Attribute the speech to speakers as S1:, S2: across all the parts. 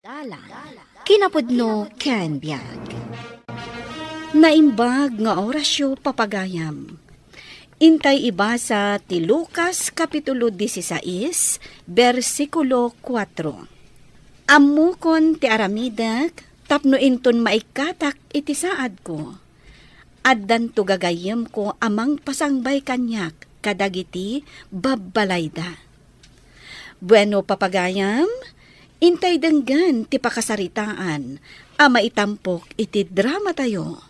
S1: Dalan, kinapudno ken biag. Naimbag nga orasyo papagayam. Intay ibasa ti Lucas kapitulo 16, versikulo 4. Ammukon ti aramidak, tapno inton maikatak iti saad ko. Addan to gagayem ko amang pasangbay kanyak, kadagiti babbalayda. Bueno papagayam, intay denggan ti pakasaritaan, ama itampok iti drama tayo.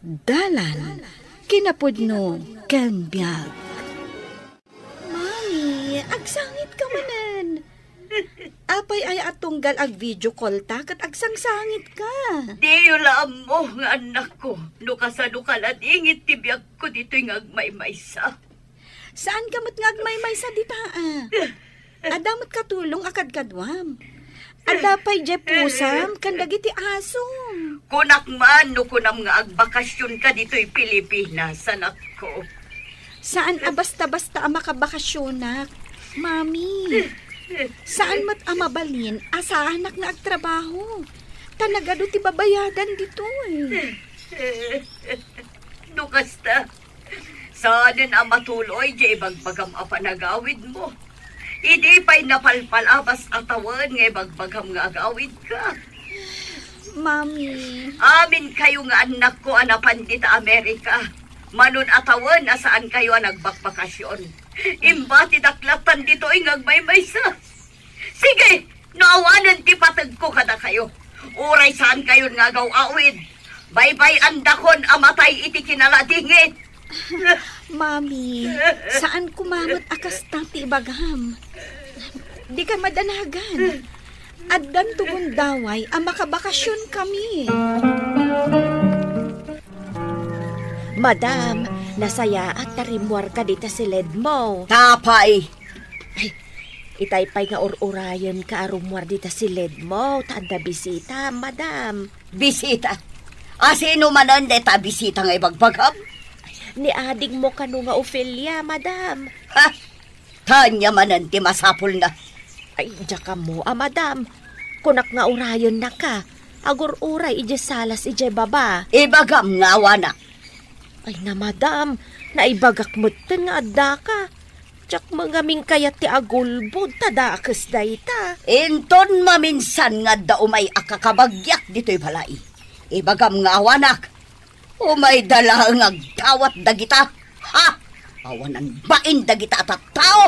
S1: Dalan, kinapudno ken biag. Mami, agsangit ka manen. Apay ay atunggal ag video call ta kat agsangsangit ka.
S2: Di yulaan mo nga anak ko. Nukasano ka ladingit tibiyag ko dito'y ngagmaymaysa.
S1: Saan gamot ngagmaymaysa dita Adamot katulong akad kadwam. Adapay je pusam kandagiti aso.
S2: Kunak man no kunam nga agbakasyon ka dito'y Pilipinas, anak ko.
S1: Saan basta-basta ang makabakasyonak, Mami? Saan mat amabalin asa anak nga agtrabaho? Tanagado ti babayadan dito
S2: Nukasta, saanin ang matuloy di ibagbagam apanagawid mo. Idi pa'y napalpalabas atawan nga ibagbagam nga agawid ka.
S1: Mami.
S2: Amin kayo nga anak ko anapan dita Amerika. Manun atawan asaan kayo nagbakbakasyon. Imbati daklatan dito ay ngagmaymaysa. Sige, naawanan ti patag ko kada kayo. Uray saan kayo nga awid. Baybay andakon amatay iti kinaladingit.
S1: Mami, saan kumamot akas ti ibagam? Di ka madanagan. Addan tugon daway ang makabakasyon kami.
S3: Madam, nasaya at tarimwar ka dita si led mo.
S2: Tapay!
S3: Ay, itaypay nga urayan ka arumwar dita si led mo. Tanda bisita, madam.
S2: Bisita? Sino manan deta bisita nga ibagbagam?
S3: Ni ading mo kanu nga Ophelia, madam.
S2: Ha? Tanya manan ti masapul na.
S3: Ay, diyaka mo, madam. Kunak nga urayan na ka. Agur uray, ije salas, ije baba.
S2: Ibagam nga wana.
S3: Ay na, madam. Naibagak mo nga adda ka. Tsak mangaming kayat ti agulbod, tadakas dayta.
S2: Inton maminsan nga da umay akakabagyak dito'y balay. Ibagam nga wanak. Umay dala nga agdawat dagita. Ha? Awanan bain dagita at tao.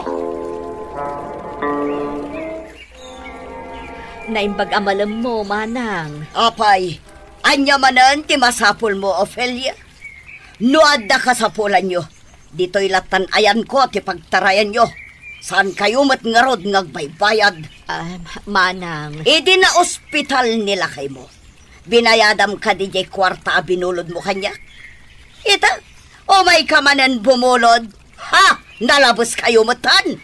S3: Naimbag amalam mo, manang.
S2: Apay, anya manan ti masapul mo, Ophelia. No adda ka sa pulan nyo. Dito'y latan ayan ko ti pagtarayan nyo. Saan kayo matngarod ngagbaybayad?
S3: Manang.
S2: Idi na ospital nila kay mo. Binayadam ka di jay kwarta binulod mo kanya. Ita, may kamanan bumulod. Ha? Nalabos kayo matan.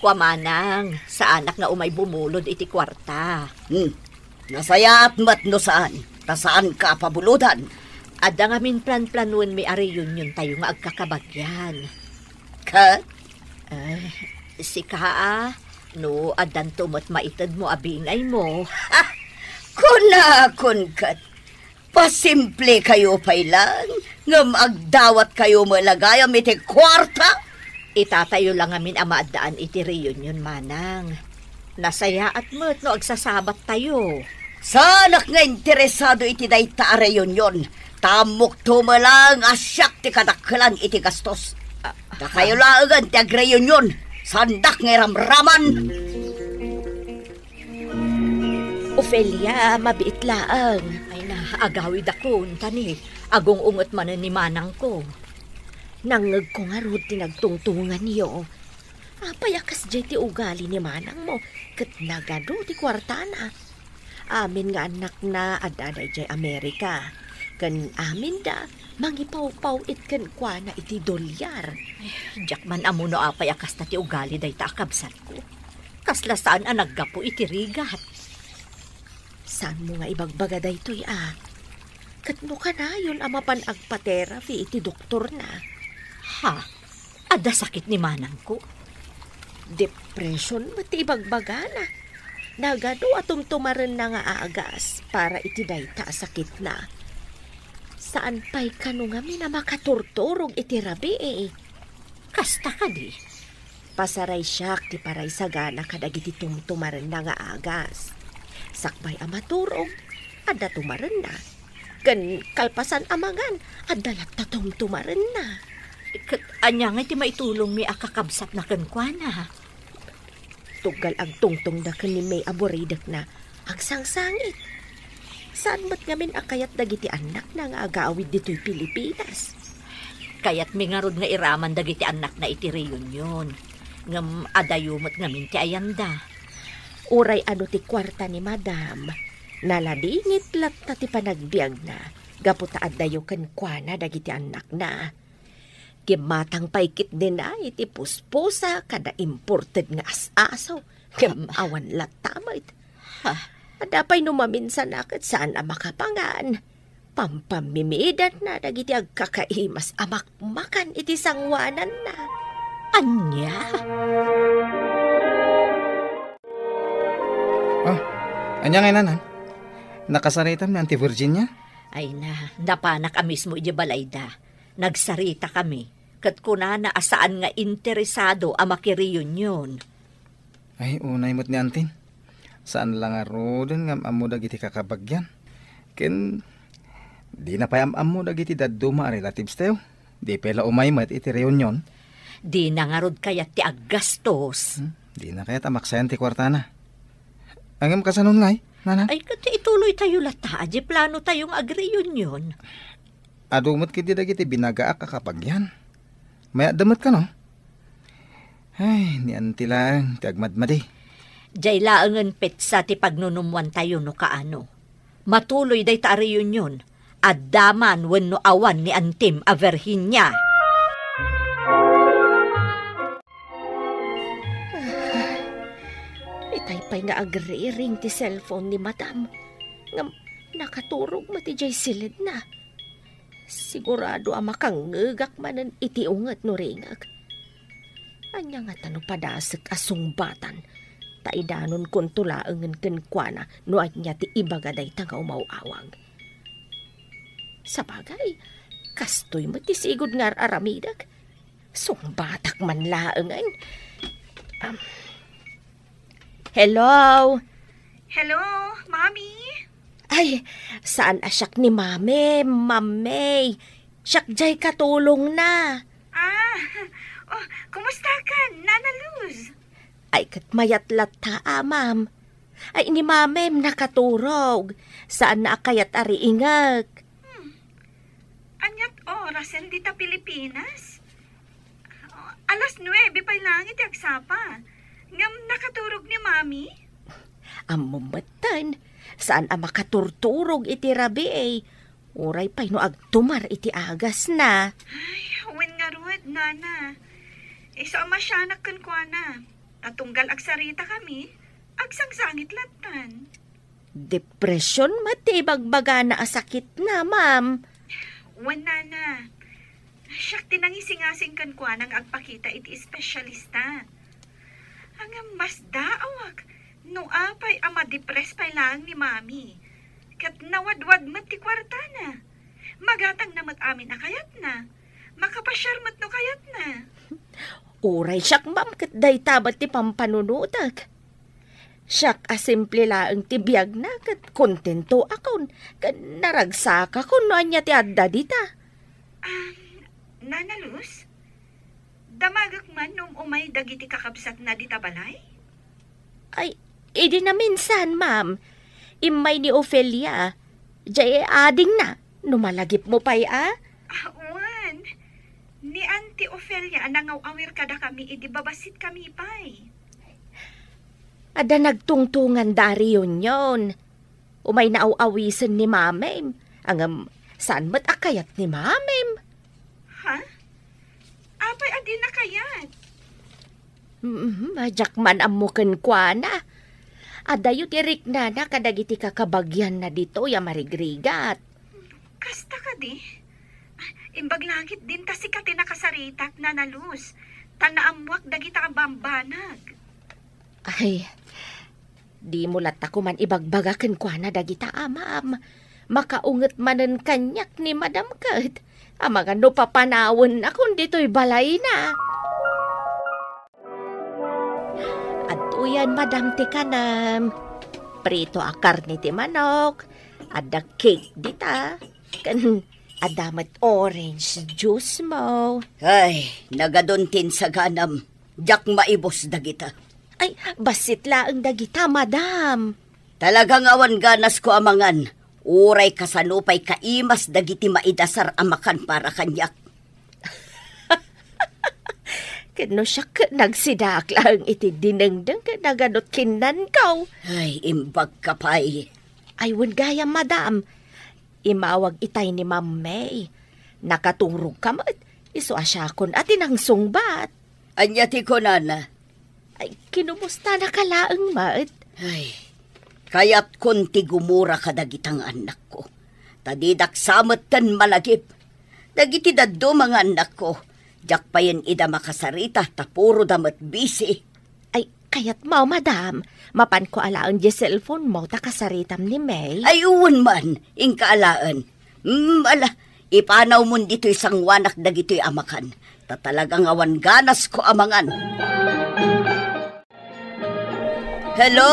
S3: Kwa manang, sa anak nga umay bumulod iti kwarta.
S2: Nasaya at matno saan. Tasaan ka pabuludan.
S3: Ada nga min plan-planuan may ari yun tayo nga agkakabagyan.
S2: Ka?
S3: Si Kaa, no, adan tumot maitad mo abingay mo.
S2: Ha? Kunakon kat. Pasimple kayo pailan. Nga magdawat kayo malagayam iti kwarta.
S3: Itatayo lang amin amaadaan iti reunion, manang. Nasaya at mo't no agsasabat tayo.
S2: Sanak nga interesado iti dayta reunion. Tamok tumalang asyak ti kadakkelan iti gastos. Da kayo laangan ti ag-reunion. Sandak nga ramraman.
S3: Ophelia, mabiit laang. Ay na, agawid ako, tani. Agong ungot man ni manang ko. Nangag ko nga rod tinagtungtungan niyo. Payakas jay ti ugali ni manang mo. Kat nagado ti kwartana. Amin nga anak na adaday jay Amerika. Kan amin da, mangipaw-paw it kan kwa na iti dolyar. Diyak man amuno payakas na ti ugali day ta akabsat ko. Kasla saan naggapo iti rigat. Saan mo nga ibagbaga day to'y Katno ka na yun amapan agpa-therapy iti doktor na. Ha? Ada sakit ni manang ko? Depression, mati ibagbaga na. Nagado atumtumaran na nga agas para itiday ta sakit na. Saan pa'y kano nga na makaturturog iti rabi eh. Kasta ka di. Pasaray siyak ti paray sagana kadagiti tumtumaran na nga agas. Sakbay amaturog, adda tumaran na. Gan kalpasan amangan, adda latta tumtumaran na.
S4: Anya nga ti maitulong mi akakabsat na kankwana.
S3: Tugal ang tungtong da kan ni may aboridak na ang sangsangit. Saan ba't ngamin akayat dagiti anak na nga agawid dito'y Pilipinas?
S4: Kayat mi nga rod nga iraman dagiti anak na iti reunion. Ngam adayumot ngamin ti ayanda.
S3: Uray ano ti kwarta ni madam. Naladingit latta ti panagbiag na. Gaputa adayo kan kwana dagiti anak na. Kimatang paikit din na iti puspusa kada imported nga as-asaw. Kim awan latamay. Adapay numaminsan akit saan na makapangan. Pampamimidat na dagiti agkakaimas amak-makan iti sangwanan na.
S4: Anya?
S5: Oh, anya nga nanan? Nakasaritam ni Auntie Virginia?
S4: Ay na, napanak a mismo iti balayda. Nagsarita kami. Kat kunana asaan nga interesado a makireunion.
S5: Ay, unay mo't ni Auntie. Saan lang arodan nga amo dagiti kakabagyan. Ken, di na pa amo dagiti daduma relatives tayo. Di pala umaymat iti reunion.
S4: Di na nga rod kayat ti aggastos.
S5: Di na kaya tamaksayan ti kwartana. Angam kasanon ngay, nana?
S4: Ay, kati ituloy tayo lata. Di plano tayong ag-reunion.
S5: Adumot kiti dagiti binagaak kakapagyan. Maya damat ka, no? Ay, ni Auntie lang, ti agmadmadi.
S4: Diyay laangan petsa ti pagnunumwan tayo no kaano. Matuloy day ta reunion. Adaman wenno awan ni Antim a Virginia.
S3: Itay nga agri-ring ti cellphone ni madam. Nga nakaturog mo ti jay silid na. Sigurado ang makangagak manan iti ungat no ringag. Anya nga tano padasek asungbatan. Taidanon kon tulaangan kenkwana no anya ti ibagaday ta nga umawawag. Sabagay, kastoy mo ti sigod nga aramidag. Sungbatak man laangan. Hello?
S2: Hello, Mami?
S3: Ay, saan asyak ni Mame, Mame? Siyak jay katulong na.
S2: Kumusta ka, Nana Luz?
S3: Ay, katmayat lata, ma'am. Ay, ni Mame nakaturog. Saan na akayat ari ingag?
S2: Anyat orasen dita Pilipinas? Alas 9 pa'y langit agsapa. Ngam nakaturog ni Mami?
S3: Amumatan. Saan ang makaturturog iti rabi eh. Uray pa'y no agtumar iti agas na.
S2: Ay, wen nga ruwad, Nana. Isa masyanak kan kwa na. Tatunggal agsarita kami, agsangsangit latan.
S3: Depresyon mati bagbaga na asakit na, ma'am.
S2: Wen, Nana. Siyak tinangisingasing kan kwa nang agpakita iti espesyalista. Hanggang mas daawag. No apay ama-depress pa lang ni Mami. Kat nawadwad mat ti kwarta na. Magatang namat amin na kayat na. Makapasyar mat no kayat na.
S3: Uray siyak ma'am kat day tabat ti pampanunutak. Siyak asimple laang ti biyag na kat kontento akon. Kat naragsak akon no anya ti adda dita.
S2: Nana Luz? Damagak man nung umay dagiti kakabsat na dita balay?
S3: Ay, idi na minsan, ma'am. Imay ni Ophelia. Jay ading na. Numalagip mo pa'y,
S2: Wan. Ni Auntie Ophelia, nangaw-awir kada kami, idi babasit kami pa'y.
S3: Ada nagtungtungan dari yun. Umay naaw-awisan ni mamem. Saan mo't akayat ni mamem?
S2: Ha? Apay adi na kayat?
S3: Majak man amuken kwa na. Adayo tirik na kadagiti kakabagyan na dito ya marigrigat.
S2: Kasta ka di? Imbag langit din ta si kati nakasaritak na nalus. Tanaamwak dagita ka bambanag.
S3: Ay, Di mulat ako man ibagbagakan kwa na dagita amam. Makaunget manen kanyak ni Madam Kat. Amagan no papanawon akong dito'y balay na. At uyan, Madam, ti kanam. Prito a karne ti manok. Ada cake dita. Kan adamat orange juice mo.
S2: Ay, nagaduntin sa ganam. Jak maibos dagita.
S3: Ay, basit laang dagita, Madam.
S2: Talagang awan ganas ko amangan. Uray kasanupay kaimas dagiti maidasar amakan para kanyak.
S3: Kano siya nagsidak lang iti dinengdeng naganot kinan kaw.
S2: Ay, imbag kapay.
S3: Ay, wan gaya, Madam. Imawag itay ni Ma'am May. Nakaturog ka mat. Iso asyakon atin ang sungbat.
S2: Anya ti ko, nana.
S3: Ay, kinumusta na kalaang mat.
S2: Ay, kaya't kunti gumura ka dagitang anak ko. Tadidak samet tan malagip. Dagiti daddo mga anak ko. Jak pa yan ida makasarita, tapuro damat busy.
S3: Ay, kayat mo, Madam. Mapan ko alaan di cellphone mo, takasaritam ni May.
S2: Ay, uwan man, ingkaalaan. Ala, ipanaw mo dito isang wanak dagito'y amakan. Tatalagang awan ganas ko amangan. Hello?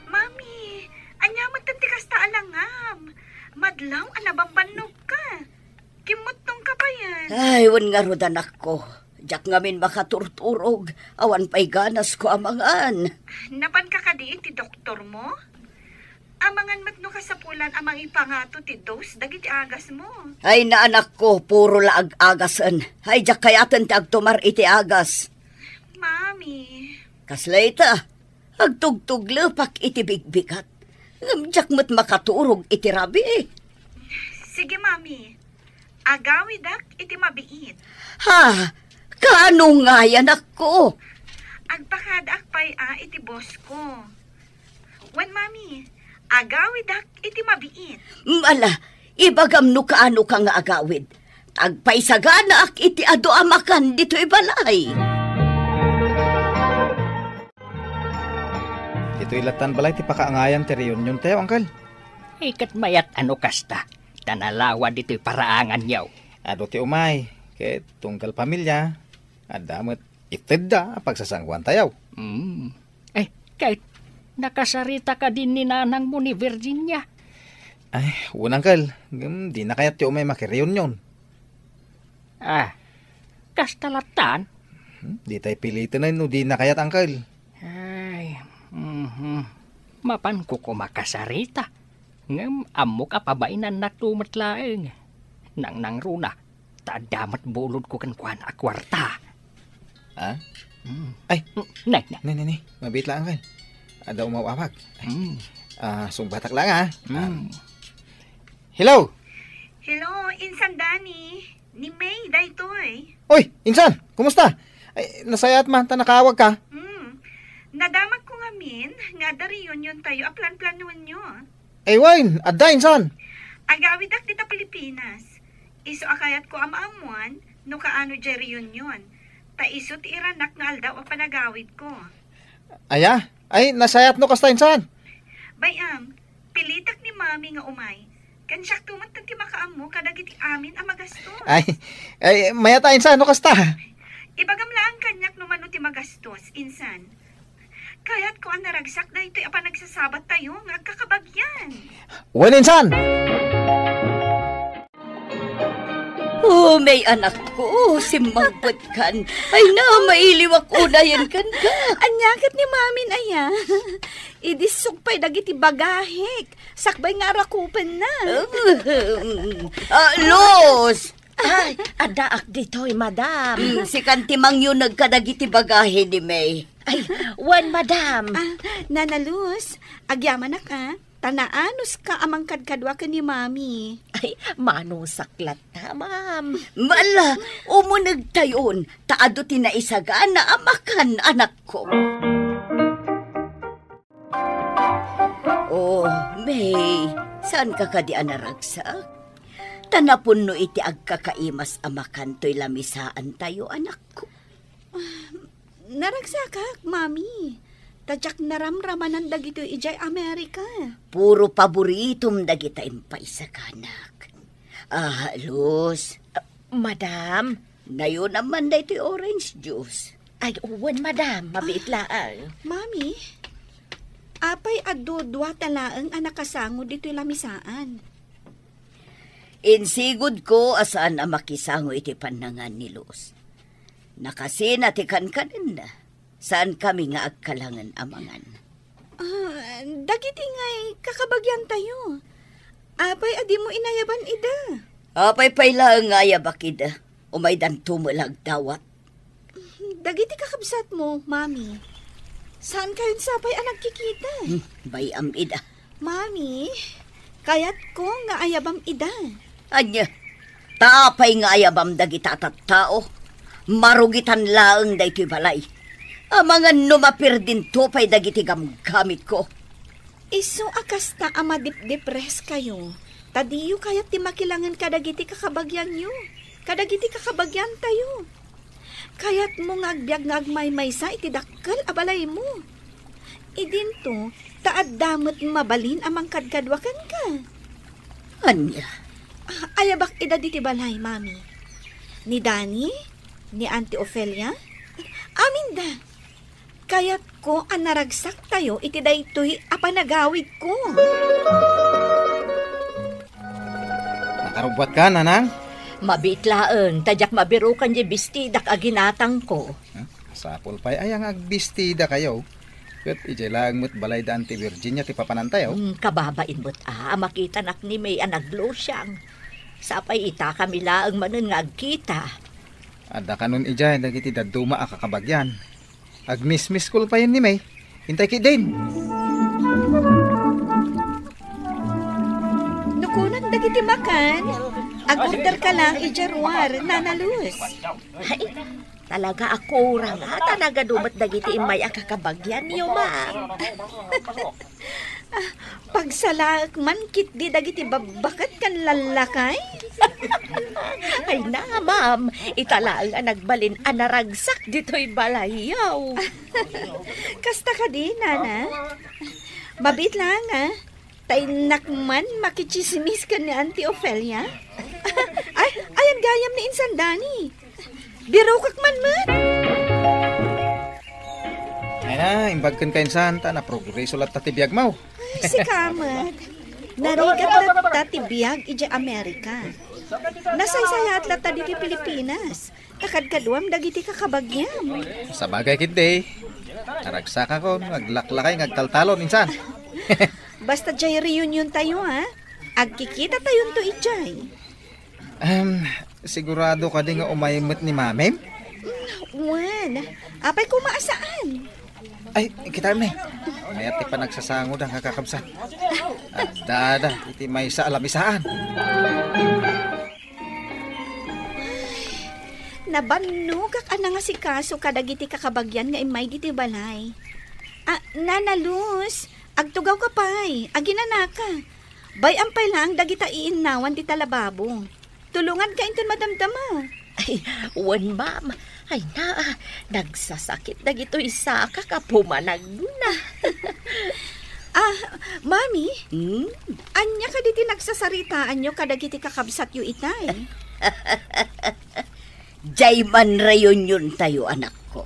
S1: Mami, anyaman tantikas ta alangam. Madlaw, anabambanog ka. Kimot nung ka pa yan.
S2: Ay, wan nga rodan ako. Jak ngamin makaturturog. Awan pa'y ganas ko amangan.
S1: Napan ka kadi ti doktor mo? Amangan mat no kasapulan amang ipangato ti dose dagiti agas mo.
S2: Ay, naanak ko, puro laag agasan. Ay, jak kayatan ti agtumar iti agas.
S1: Mami.
S2: Kaslayta, agtugtug lepak iti bigbigat. Jak mat makaturog iti rabi.
S1: Sige, Mami. Agawidak iti mabiit.
S2: Ha? Kaano nga yan ako?
S1: Agpakadak pa'y iti boss ko. Wen, Mami, agawidak iti mabiit.
S2: Mala, ibagam no kaano ka nga agawid. Agpaisagana ak iti ado amakan dito ibalay.
S5: Dito ilatan balay ti pakaangayan ti reunion tayo, Uncle.
S6: Ikat mayat ano kasta. Tanalawa dito'y paraangan yaw.
S5: Ado ti umay, ket tunggal pamilya. Adamat itedda pagsasangwan tayaw.
S6: Kahit nakasarita ka din ni nanang mo ni Virginia.
S5: Ay, Uncle, di na kayat ti umay makireunion.
S6: Kastalatan?
S5: Di tayo pilitin na no, di na kayat, Uncle.
S6: Ay, mapan ko makasarita. Ngam amok apabainan na tumatlaeng. Nang runa, tadamat bulod ko kan kuhan akwarta.
S5: Ha? Ay,
S6: Nay.
S5: mabit lang, Uncle. Ada umawawag. Sungbatak lang, ha? Hello?
S1: Hello, Insan Dani. Ni May, daytoy.
S5: Oy, Insan, kumusta? Ay, nasayat man, nakawag ka.
S1: Nadamak ko nga min, nga da reunion tayo, aplan-planuan nyo.
S5: Ay, wine, adda, Insan.
S1: Agawidak dita Pilipinas. Iso akayat ko amaamuan, no kaano dya reunion. Ta iso ti iranak nga aldaw ang panagawid ko.
S5: Aya, ay, nasayat no kasta, Insan.
S1: Bayam, pilitak ni Mami nga umay. Kansyak tumat ti makaamo kadagiti amin ang magastos.
S5: Ay, mayata, Insan, no kasta.
S1: Ibagam lang kanyak no mano ti magastos, Insan. Kaya't ko ang naragsak na ito'y apa nagsasabat tayo nga kakabagyan.
S5: Well, Insan!
S2: Oh, may anak ko, si Magbot kan. Ay na, mailiwak unayan kan ka.
S1: Anyakat ni Mamin aya. Idisok pa'y dagiti bagahik. Sakbay nga rakupan na.
S2: Los!
S3: Ay, adaak dito'y, Madam.
S2: Si Kantimang yun nagkadagiti bagahe ni May.
S3: Ay, wan, Madam.
S1: Nanalus, agyaman na ka. Tanaanos ka amang kadkadwa ka ni Mami.
S3: Ay, manong saklat na, Ma'am.
S2: Mala, umunag tayon. Taado tinaisaga na amakan, anak ko. Oh, May, saan ka kadi anaragsak? Tanapon no iti agkakaimas amakan to'y lamisaan tayo, anak ko.
S1: Naragsak ka, Mami. Tadyak naramramanan dagito ijay Amerika.
S2: Puro paboritom dagita impay sa kanak. Luz,
S3: Madam,
S2: ngayon naman na ito'y orange juice.
S3: ay uwan madam, mabait laang.
S1: Mami, apay adudwa talaang anak kasango dito'y lamisaan.
S2: Insigod ko asaan ang makisango iti panangan ni Luz. Nakasinatikan ka na. Saan kami nga agkalangan amangan?
S1: Dagiti nga'y kakabagyan tayo. Apay adi mo inayaban ida.
S2: Apay payla nga yabakida. Umay dan tumulag dawat.
S1: Dagiti kakabsat mo, Mami. Saan kayon sapay ang nagkikita?
S2: Bayam ida.
S1: Mami, kayat ko nga ayabam ida.
S2: Anya, tapay nga ayabam dagita tao. Marugitan laang da ito'y balay. Amangan numapir din to pa'y dagiti gamgamit ko.
S1: Iso akasta ama dip-depres kayo. Tadiyo kayat ti makilangan kadagiti kakabagyan nyo. Kadagiti kakabagyan tayo. Kayat mo ngagbiag ngagmay-maysa iti dakkel abalay mo. Idin to, taad damot mabalin amang kadkadwakan ka.
S2: Anya?
S1: Ayabak ida diti balay, Mami. Ni Danny? Ni Auntie Ophelia? Amin da. Kayat ko ang naragsak tayo iti daytoy apanagawid ko.
S5: Nakarubwat ka, nanang?
S4: Mabait laang, tadyak mabirukan di bistidak aginatang ko.
S5: Sapol pa'y ayang agbistida kayo. Kat ijay lang mo't balay da Auntie Virginia ti papanantayo.
S4: Kababain mo't makita nak ni may anaglo siyang. Sapay ita kami laang manun nga agkita.
S5: Ada kanon ijay, dagiti daduma akakabagyan. Agmis-miss ko pa yun ni May. Hintay ki din.
S1: Nukunan dagiti makan. Agorder ka lang ijarwar, nanalus.
S3: Ay, talaga ako orang talaga dumat dagiti imay akakabagyan niyo ma.
S1: Pagsalaak man kit di dagiti babakat kan lalakay.
S3: Ay na, ma'am. Italaang ang nagbalin anaragsak dito'y balayaw.
S1: Kasta ka di, nana. Mabit lang, ha? Tainak man makichismis ka ni Auntie Ophelia. Ayan gayam ni Insan Dani. Biro kak man.
S5: Ay na, imbagkan kain santa na progreso lat tatibiyag mo.
S1: Ay, si Kamat. Narigat lat tatibiyag ija Amerika. Nasaysayat lat tadi di Pilipinas. Kakadkaduam dagiti kakabagyam.
S5: Sa bagay kid naragsak ako, naglaklakay, ngagtaltalon insan.
S1: Basta jay reunion tayo, ha? Agkikita tayo to ijay.
S5: Sigurado ka din nga umayimot ni mamem?
S1: Wan, apay kumaasaan?
S5: Ay, kita may. Mayat pa nagsasangod ang kakakabsan. At dada, iti may sa alamisaan.
S1: Nabanno kak nga si kaso kadagiti kakabagyan nga imay diti balay. Nanalus, agtugaw ka pa'y, aginanaka. Bayampay lang dagita iinawan di talababo. Tulungan ka inton madamdama.
S3: Ay, uwan ma'am. Ay na, nagsasakit na gito isa kakapumanag na.
S1: Mami, anya ka diti nagsasaritaan nyo kadagiti kakabsat yu itay.
S2: Jayman reunion tayo, anak ko.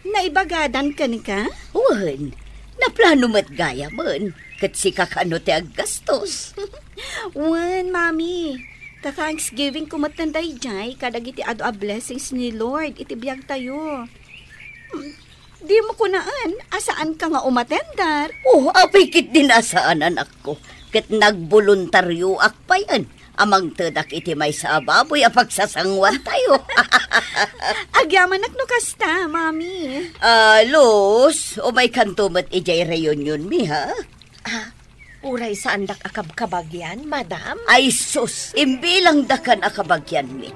S1: Naibagadan ka ni ka?
S2: Wan, naplano mat gaya man. Kat si kakano te aggastos.
S1: Wan, Mami. Ta-Thanksgiving kumatanday jay, kadagiti ado a blessings ni Lord, itibiyag tayo. Di mo kunaan, asaan ka nga umatendar?
S2: Apikit din asaan anak ko. Kat nagboluntaryo akpayan. Amang tedak iti may sa baboy a pagsasangwan tayo.
S1: Agyaman no kasta, Mami.
S2: Los, o may kantumat ijay reunion mi, ha?
S3: Uray sa andak akabkabagyan, madam?
S2: Ay sus, imbilang dakan akabagyan mi.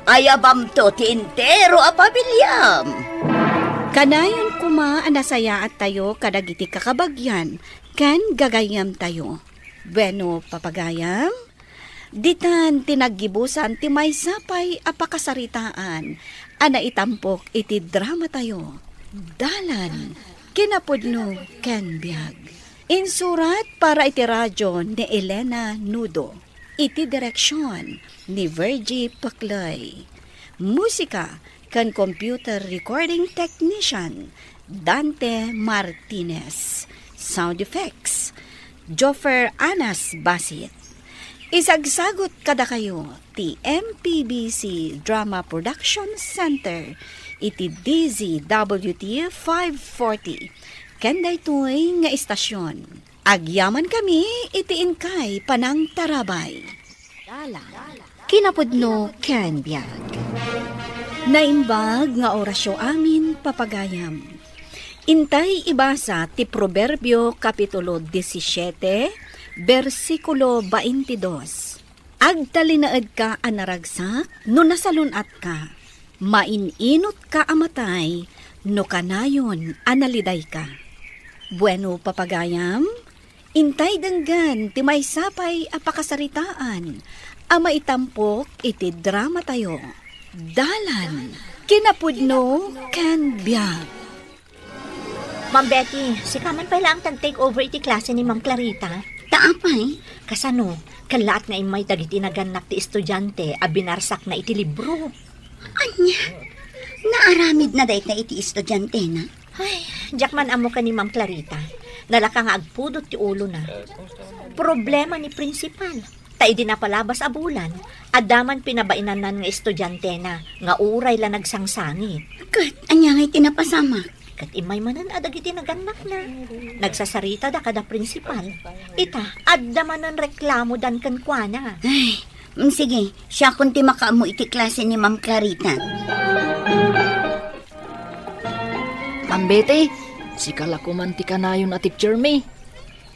S2: Ayabam to ti intero a pamilyam.
S1: Kanayon kuma anasaya at tayo kadagiti kakabagyan, kan gagayam tayo. Bueno, papagayam, ditan tinaggibusan ti may sapay apakasaritaan, ana itampok iti drama tayo. Dalan, kinapudno ken biag. Insurat para iti radyo ni Elena Nudo. Iti direksyon ni Virgie Paclay. Musika kan computer recording technician Dante Martinez. Sound effects Joffer Anas Basit. Isagsagot kada kayo ti MPBC Drama Production Center iti DZWT 540 kenday toy nga istasyon. Agyaman kami iti inkay panang tarabay. Kinapudno ken biag. Naimbag nga orasyo amin papagayam. Intay ibasa ti Proverbio Kapitulo 17, versikulo 22. Agtalinaed ka anaragsak, no nasalunat ka. Maininot ka amatay, no kanayon analiday ka. Bueno papagayam, intay denggan ti may sapay apakasaritaan, ama itampok iti drama tayo. Dalan, kinapudno ken biag.
S4: Ma'am Betty, si Kaman pala ang tag-take over iti klase ni Ma'am Clarita.
S2: Taapay?
S4: Kasano, kalaat nga imay dagiti naganak ti estudyante a binarsak na iti libro.
S2: Anya, naaramid na dahi iti estudyante na.
S4: Ay, jak man amo ka ni Ma'am Clarita. Nalaka nga agpudot ti ulo na. Problema ni principal. Tay di napalabas a bulan. Adaman pinabainan nga estudyante na nga uray la nagsangsangit.
S2: Kat, anya nga'y tinapasama.
S4: Kat imay manan adagiti naganak na. Nagsasarita da kada principal. Ita, adamanan reklamo dan kankwana.
S2: Ay, sige, siya kunti makaamo iti klase ni Ma'am Clarita.
S7: Ma'am Betty, si kalakuman ti kanayon at teacher me.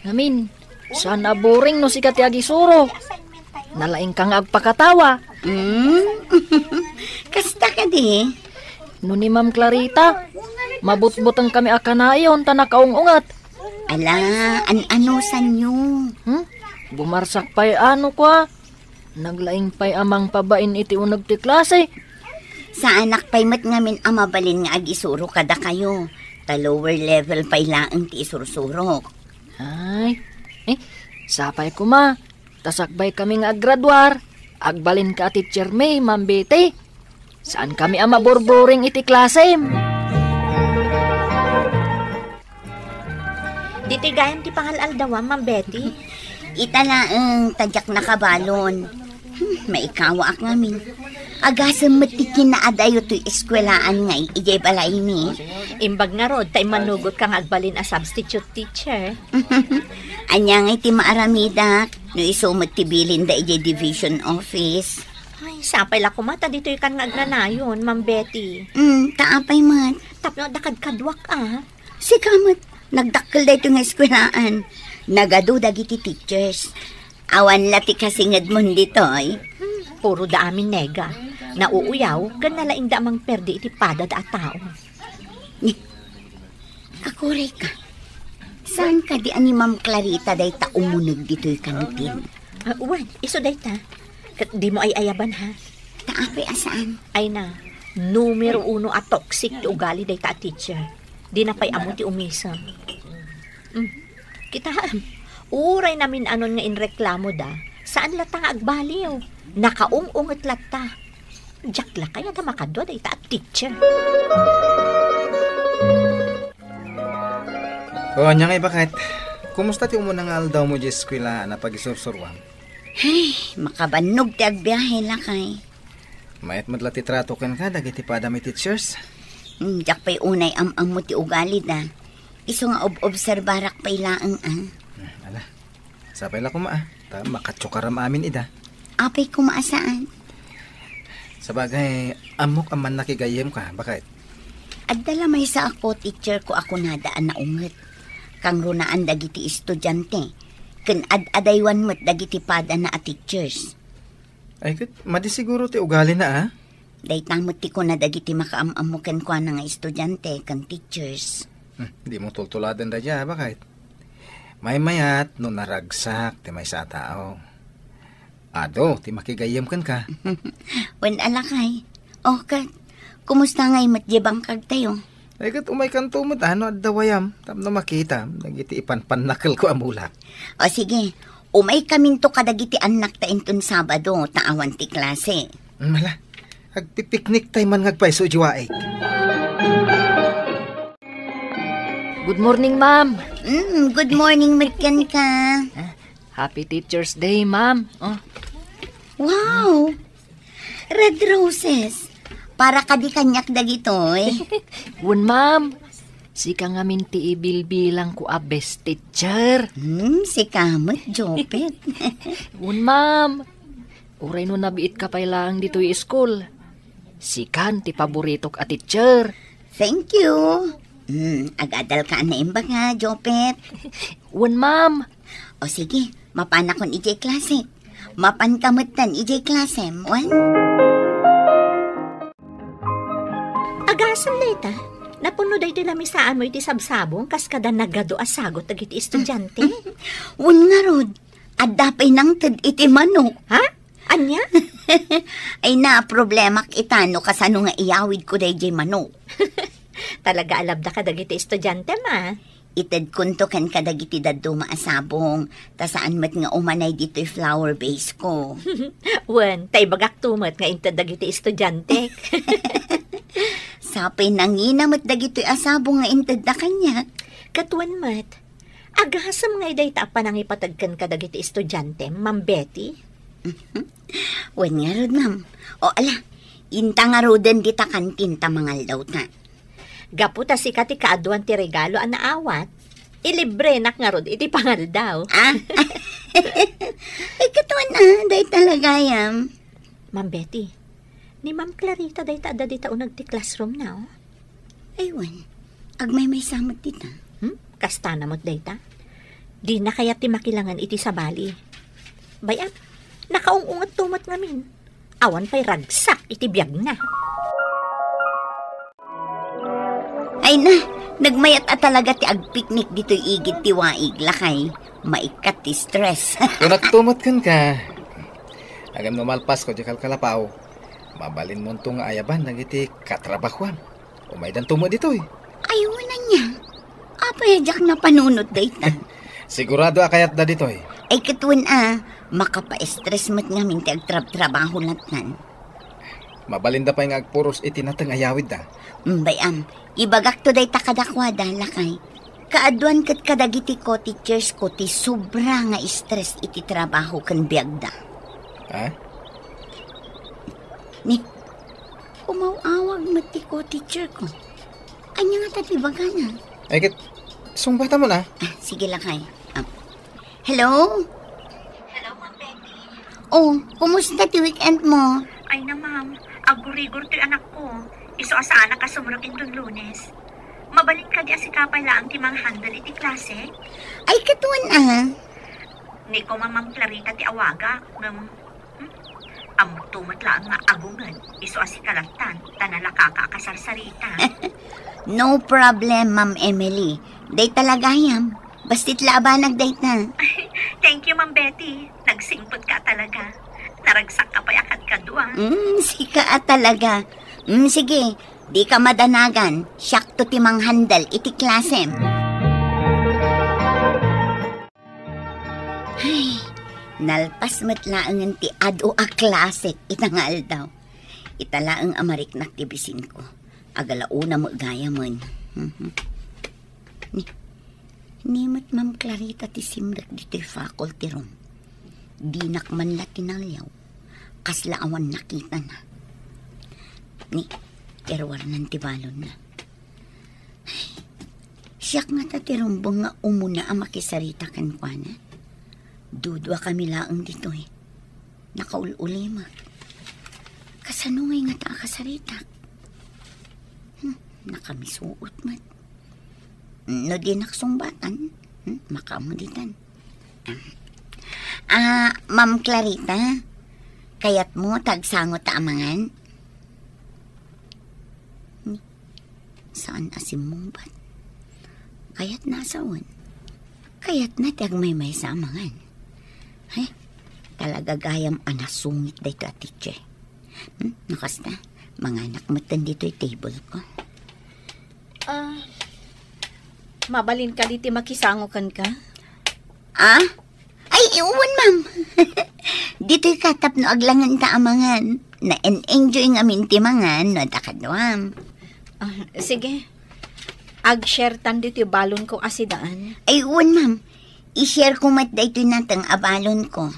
S7: Namin, sana boring no si kati agisuro. Nalaing kang agpakatawa.
S2: Kasta ka di?
S7: No ni Ma'am Clarita, mabutbutang kami akanayon ta nakaungungat.
S2: Ala, an-anusan nyo.
S7: Bumarsak pa'y ano kwa. Naglaing pa'y amang pabain iti unag ti klase.
S2: Sa anak pa'y mat ngamin amabalin nga agisuro kada kayo. Ta lower level pa'y laang ti isursurok.
S7: Ay, sapay ko ma. Tasakbay kami nga aggraduar. Agbalin ka teacher May, Ma'am Betty. Saan kami ama borboring iti klase?
S4: Ditigayan ti pangalal daw, Ma'am Betty.
S2: Italaang tadyak na kabalon. Maikawa ak ngamin. Agasam matikin na adayo to eskwelaan ngay, ijay balay mi.
S4: Imbag nga rod, tay manugot kang agbalin a substitute teacher.
S2: Anya ngay ti maaramidak, no isumot ti bilin da ijay division office.
S4: Ay, sapay la kumata dito ikan nga agnanayon, Ma'am Betty.
S2: Taapay mat.
S4: Tapno dakad-kadwak
S2: Si kamat, nagdakkel da ito nga eskwelaan. Nagadudag iti teachers. Awan lati kasingad mo dito ay.
S4: Puro da amin nega. Nauuyaw, ganalaing da amang perdi iti pada da tao.
S2: Akuray ka. Saan ka di ani Ma'am Clarita day ta umunog dito'y kantin?
S4: Wan, iso day ta. Di mo ay ayaban ha.
S2: Taapay asaan?
S4: Ay na, numero 1 a toxic ti ugali day ta teacher. Di na pa'y amo ti umisam. Kitaan, uray namin anon nga inreklamo da. Saan lata nga agbaliw? Nakaung-ungat lata. Diyak la kaya da makadwa day ta teacher.
S5: O, anya nga bakit? Kumusta ti umunang aldaw mo di eskwela na pag-isursurwam?
S2: Hey, makabanog ti agbiyahe la kay.
S5: Mayat madla ti trato ken ka, dagiti padami teachers.
S2: Diyak pa'y unay am-am mo ti ugali da. Iso nga obserbarak pa'y laang
S5: Ala, sapay la kuma ta makatsukaram amin ida.
S2: Apay kumaasaan?
S5: Sabagay, amok aman nakigayem ka, bakit?
S2: Adala may sa ako, teacher ko ako nadaan na unget. Kang runaan dagiti estudyante. Ken ad-adaywan mo't dagiti pada na a teachers.
S5: Ay, madisiguro ti ugali na
S2: Day tamot ti ko na dagiti makaam-amuken kwa na nga estudyante kan teachers.
S5: Di mo tultuladan da dya, bakit? May mayat no naragsak ti may sa tao. Ado, ti makigayem kan ka.
S2: Wen alakay. Kat, kumusta ngay matjebang kag tayo?
S5: Ay kat umay kanto mo ano at dawayam. Tam na makita. Nagiti ipanpanakal ko amula.
S8: O sige, umay kaming to kadagiti anak ta inton Sabado, taawan ti klase.
S5: Mala, agpipiknik tayo man ngagpaiso jiwaig.
S7: Good morning, ma'am.
S8: Good morning, Magkan ka.
S7: Happy Teacher's Day, ma'am. Oh,
S8: Wow! Red roses. Para ka di kanyak dagito eh.
S7: Wen, ma'am. Sika nga minti ibilbilang ko a best teacher.
S8: Si kamot, Jopet.
S7: Wen, ma'am. Uray no nabiit ka pa lang dito yung school. Sikan ti paboritok a teacher.
S8: Thank you. Agadal ka na imba nga, Jopet.
S7: Wen, ma'am.
S8: O sige, mapan akong ijay klase. Mapan kamutan ijay klase. Wan?
S4: Agasam na ita. Napuno day di lamisaan mo iti sabsabong kas kada nagado asagot ag iti estudyante.
S8: Wan nga rod. Adapay nang tad iti manok.
S4: Ha? Anya?
S8: Ay na, problema itano kasano nga iyawid ko day jay manok.
S4: Talaga alabda ka dagiti estudyante ma.
S8: Ited kunto kan kadagiti daddo maasabong. Ta saan mat nga umanay dito'y flower base ko.
S4: Wen, tay bagak tumat nga inta dagiti estudyante.
S8: Sapay nanginamat dagito'y asabong nga inted na kanya.
S4: Katuan mat, agasam nga iday taapan ang ipatagkan ka dagiti estudyante, Ma'am Betty.
S8: Wan nga rod, ma'am. O ala, inta nga rodan dita kantin ta mangal daw ta.
S4: Gaputa si kati kaaduan ti regalo ang naawat. Ilibre nak nga rod, iti pangal daw.
S8: Ay, katuan na, day talaga yam.
S4: Ma'am Betty, ni Ma'am Clarita day taada di taunag ti classroom na, oh.
S8: Aywan, agmay may samot dita.
S4: Kasta na mo't day ta. Di na kaya ti makilangan iti sabali. Bayan, nakaungungat tumat ngamin. Awan pa'y ragsak iti biyag na.
S8: Ay na, nagmayat at talaga ti agpiknik dito'y igid ti waig lakay. Maikat ti stress.
S5: Kung nagtumot kan ka, agam numalpas ko di kalkalapaw. Mabalin mo itong ayaban nagiti katrabahuan. Umaydan tumo dito eh.
S8: Ayaw na niya. Apayadyak na panunot dayta.
S5: Sigurado akayat da dito eh.
S8: Ay katuan makapa-stress mo't nga minti agtrab-trabaho latnan.
S5: Mabalin da pa yung agpuros itinatang ayawid da.
S8: Bayam, ibagak to day takadakwada lakay. Kaaduan kat kadagiti ko teachers ko ti sobra nga stress iti trabaho kan biagda.
S5: Ha?
S8: Ni, umawawag mati ko teacher ko. Anya nga tati bagana.
S5: Ay kit, sungbata mo na.
S8: Sige lakay. Hello?
S1: Hello, Ma'am Betty.
S8: Oh, kumusta ti weekend mo?
S1: Ay na, ma'am. Agurigor ti anak ko. Iso asana ka sumurakin dun Lunes. Mabalin ka di asikapay laang ti mang handle iti klase.
S8: Ay, katuan
S1: Ni ko Ma'am Clarita ti awaga. Amot tumat laang nga agungan. Iso asikalatan. Tanala kakakasarsarita.
S8: No problem, Ma'am Emily. Day talaga yam. Bastit labanag day na.
S1: Thank you, Ma'am Betty. Nagsingpot ka talaga. Naragsak ka pa yakat ka doon.
S8: Sika talaga. Sige, di ka madanagan. Siyak to timang handal iti klasem. Ay, nalpas matlaangan ti ado a klase itangal daw. Italaang amariknak ti bisin ko. Agalauna mo gaya mon. Nimot Ma'am Clarita ti simrek dito'y faculty room. Dinak man la tinalyaw. Kaslaawan nakita na. Ni, terwar ng tibalon na. Ay, siyak nga tatirumbong nga umuna ang makisarita kan kwa na. Dudwa kami laang dito eh. Nakaululima. Kasanungay nga ta kasarita. Nakamisuot mat. No di naksumbatan. Makamuditan. Ma'am Clarita, kayat mo tagsangot taamangan? Saan asim mong bat? Kayat nasawan. Kayat na tiyag may sa amangan. Ay, talaga gayam anasungit dito at teacher. Nakasta, mga anak matan dito yung table ko.
S1: Mabalin ka diti makisangokan ka?
S8: Ah? Ay, iuwan, ma'am. Dito'y katap no aglangan ta amangan. Na enjoy nga mintimangan no takadwam.
S1: Sige. Ag-share tan dito balon ko asidaan.
S8: Ay, iuwan, ma'am. I-share ko mat da ito'y natang abalon ko.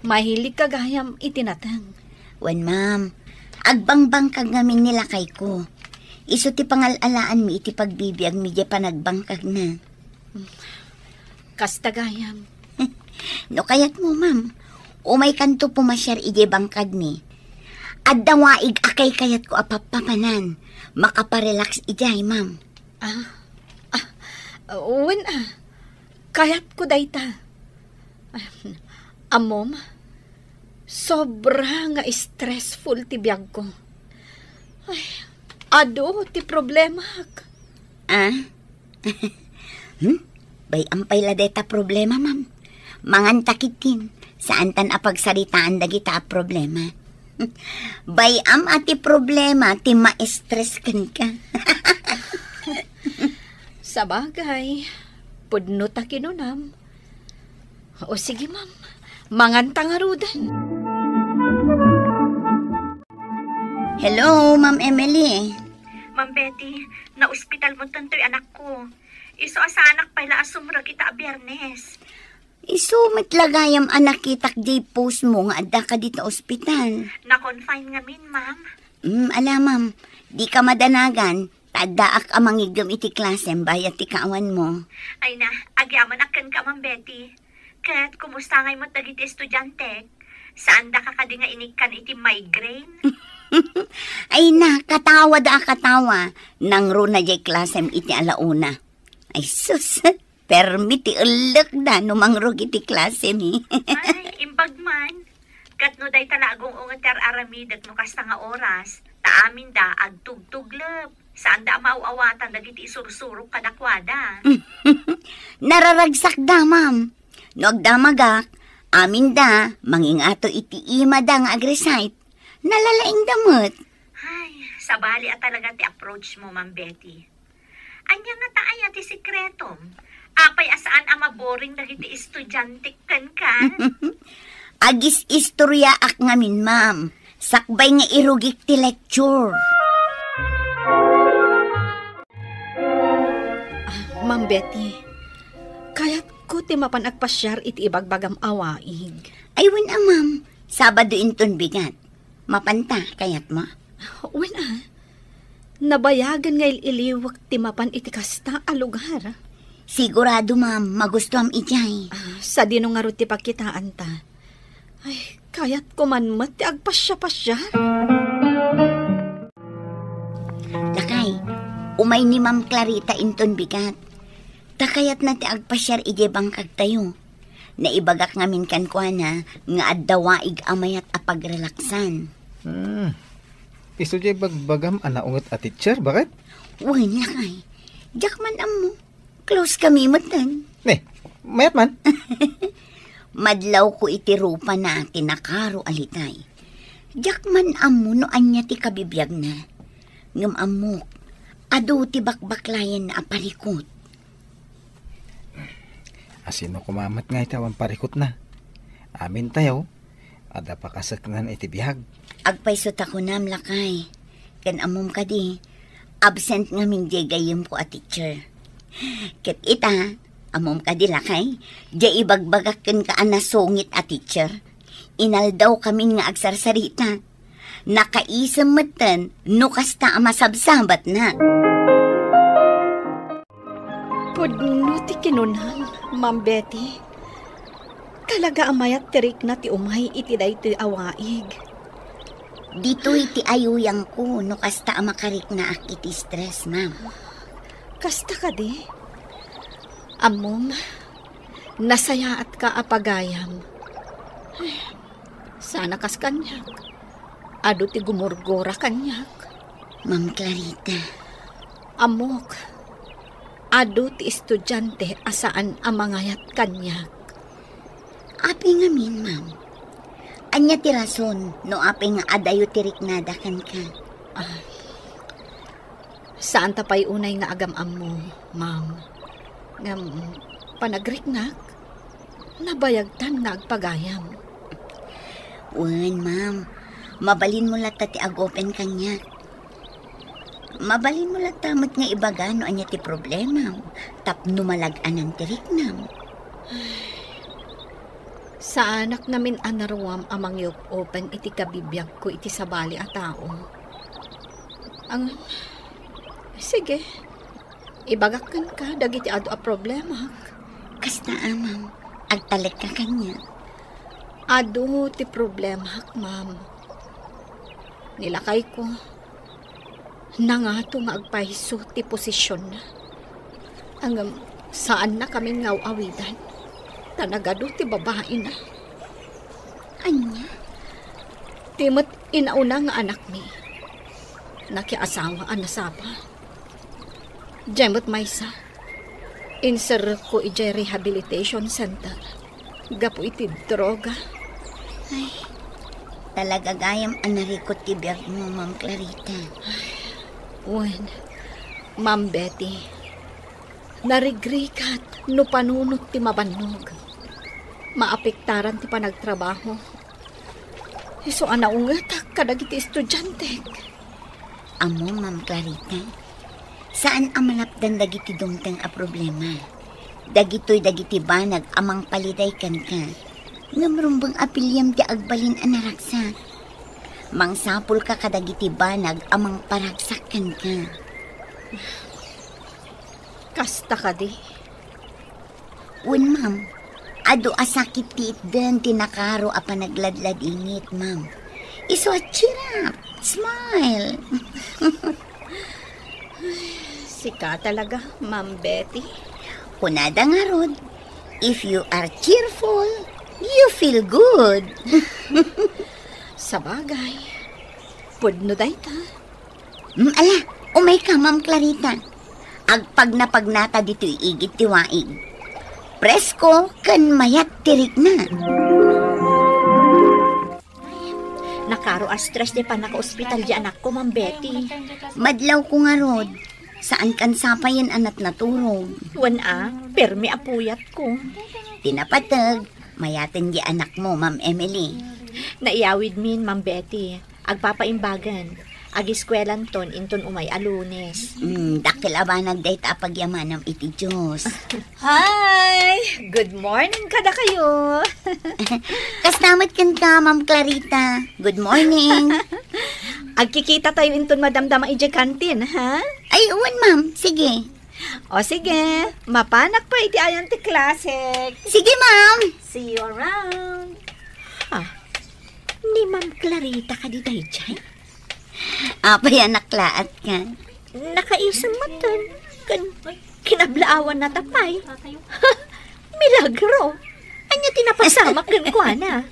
S1: Mahilig ka gayam itinatang.
S8: Wan, ma'am. Agbangbang kag ngamin nila kay ko. Iso ti pangalalaan mi iti pagbibiyag mi di panagbangkag na.
S1: Kasta gayam.
S8: No kayat mo, ma'am. Umay kanto pumasyar iti bangkag mi. At dawaig akay kayat ko apapapanan. Makaparelax ijay, ma'am.
S1: Uwan kayat ko dayta. Amom, sobra nga stressful ti biyag ko. Ay, ado ti problema.
S8: Bay ampay la deta problema, ma'am. Mangan takitin. Saan tan apagsaritaan dagita a problema. Bay ati problema ti ma-stress kan ka.
S1: Sabagay, pudno ta kinunam. O sige, ma'am. Manganta nga rudan.
S8: Hello, Ma'am Emily.
S4: Ma'am Betty, na-ospital mo tanto'y anak ko. Iso asa anak pala asumrag kita Biyernes.
S8: Iso matlagayam anak kitak di post mo nga adda ka dito ospital.
S4: Na-confine nga min, ma'am.
S8: Ala, ma'am. Di ka madanagan. Tadaak amangigam iti klasem bayat ti kaawan mo.
S4: Ay na, agyaman akan ka, Ma'am Betty. Kat, kumusta ngay mo tagiti estudyante? Saan da ka nga inikan iti migraine?
S8: Ay na, katawa da katawa. Nang runa jay klasem iti alauna. Ay sus, permiti ulok da numangrog iti klasem
S4: Ay, imbag man. Kat no day talagong ungater aramidat mo kasta nga oras. Taamin da agtugtuglep. Saan da mauawatan dagiti isursurok kadakwada?
S8: Nararagsak da, ma'am. Nagdamagak, amin da, mangingato iti ima da nga agresite. Nalalaing damot.
S4: Ay, sabali at talaga ti approach mo, Ma'am Betty. Anya nga taaya ti sikretom. Apay asaan ama boring dagiti estudyante kan ka?
S8: Agis istorya ak ngamin, ma'am. Sakbay nga irugik ti lecture.
S1: Ma'am Betty, kayat ko ti mapanagpasyar iti ibagbagam awaig.
S8: Ay, wala, ma'am. Sabado inton bigat. Mapanta, kayat mo?
S1: Wala. Nabayagan nga iliwak ti mapan iti kasta a lugar.
S8: Sigurado, ma'am. Magustuhan ijay.
S1: Sa dino nga ro ti pagkitaan ta. Ay, kayat ko man mat ti agpasya-pasyar.
S8: Lakay, umay ni Ma'am Clarita inton bigat. Takayat na ti agpasyar ije bangkag tayo. Naibagak ngamin kan kwa na nga addawaig amayat apagrelaksan.
S5: Iso jay bagbagam anaungot a teacher, bakit?
S8: Uy, lakay. Diyak man amo. Close kami matan.
S5: Mayat man.
S8: Madlaw ko iti rupa na tinakaro alitay. Diyak man amo no anya ti kabibiyag na. Ngam amok. Ado ti bakbaklayan na aparikot.
S5: Asino kumamat nga itawan parikot na. Amin tayo. Ada pa kasaknan iti bihag.
S8: Agpaisot ako nam lakay. Kan amom ka di. Absent nga min di gayem ko a teacher. Ket ita, amom ka di lakay. Di ibagbagak ken ka anasungit a teacher. Inaldaw kami nga agsarsarita. Nakaisam matan no kasta masabsabat na.
S1: Pudno ti kinunam, Ma'am Betty. Talaga amayat tirik na ti umay iti daytoy awaig.
S8: Dito iti ayuyang ko no kasta makarik na ak iti stress, ma'am.
S1: Kasta ka di. Amom, nasayaat ka apagayam. Ay, sana kas kanyak. Ado ti gumurgora kanyak.
S8: Ma'am Clarita.
S1: Amok, ado ti estudyante asaan amangayat kanyak.
S8: Api nga min, ma'am. Anya ti rason no api nga adayo tirik nadakan ka.
S1: Saan tapay unay nga agamam mo, ma'am? Ngam, panagriknak, nabayagtan nga agpagayam.
S8: Wen, ma'am. Mabalin mo lang ti agopen kanya. Mabalin mo lang tamot nga ibagano anya ti problema. Tapno malag-anan ti riknam.
S1: Sa anak namin anaruam amang yok open iti kabibiyag ko iti sabali a tao. Sige, ibagakan ka, dagiti ado a problema.
S8: Kasta ma'am, agtalag ka kanya.
S1: Ado ti problema, ma'am. Nilakay ko. Nangato nga agpahiso ti posisyon na. Hanggang saan na kami ngaw-awidan. Tanagado ti babae na.
S8: Anya?
S1: Timot inauna nga anak ni. Nakiasawa anasapa. Jemot maysa. Insert ko iti rehabilitation center. Gapo iti droga.
S8: Ay, talaga gayam anarikot ti biyag mo, Ma'am Clarita.
S1: Wen, Ma'am Betty, narigrikat no panunot ti mabannog. Maapektaran ti panagtrabaho. Iso anaungatak kadagiti estudyante.
S8: Amo, Ma'am Clarita, saan amalapdan dagiti dumteng a problema? Dagitoy dagiti banag amang paliday kan ka. Ngamrumbang apilyam ti agbalin anaraksak. Mangsapul ka kadagiti banag amang paragsakan ka.
S1: Kasta ka di.
S8: Wen, ma'am. Ado asakit ti itden tinakaro a panagladlad ingit, ma'am. Iso cheer up. Smile.
S1: Sika talaga, Ma'am Betty.
S8: Kunada nga rod. If you are cheerful, you feel good.
S1: Sabagay. Pudno day ta.
S8: Ala, umay ka, Ma'am Clarita. Agpag na pagnata dito igit tiwaig. Presko kan mayat tirik na.
S4: Nakaro a stress di pa naka-ospital di anak ko, Ma'am Betty.
S8: Madlaw ko nga rod. Saan kan sapayan anat naturog.
S4: Wan permi apuyat ko.
S8: Tinapatag, mayatin di anak mo, Ma'am Emily.
S4: Naiyawid min, Ma'am Betty. Agpapaimbagan. Agiskwelan ton inton umay alunes.
S8: Dakil abanag dahit apagyamanam iti Diyos.
S4: Hi! Good morning kada kayo.
S8: Kastamat kan ka, Ma'am Clarita. Good morning.
S4: Agkikita tayo inton madamdama ije kantin, ha?
S8: Ay, uwan, Ma'am. Sige.
S4: O sige, mapanak pa iti ayon ti classic.
S8: Sige, Ma'am.
S4: See you around. Ni Ma'am Clarita ka di tayo dyan?
S8: Apay anaklaat ka.
S4: Nakaisang matan. Kinablaawan na tapay. Milagro. Anya tinapasamak kan ko, ana.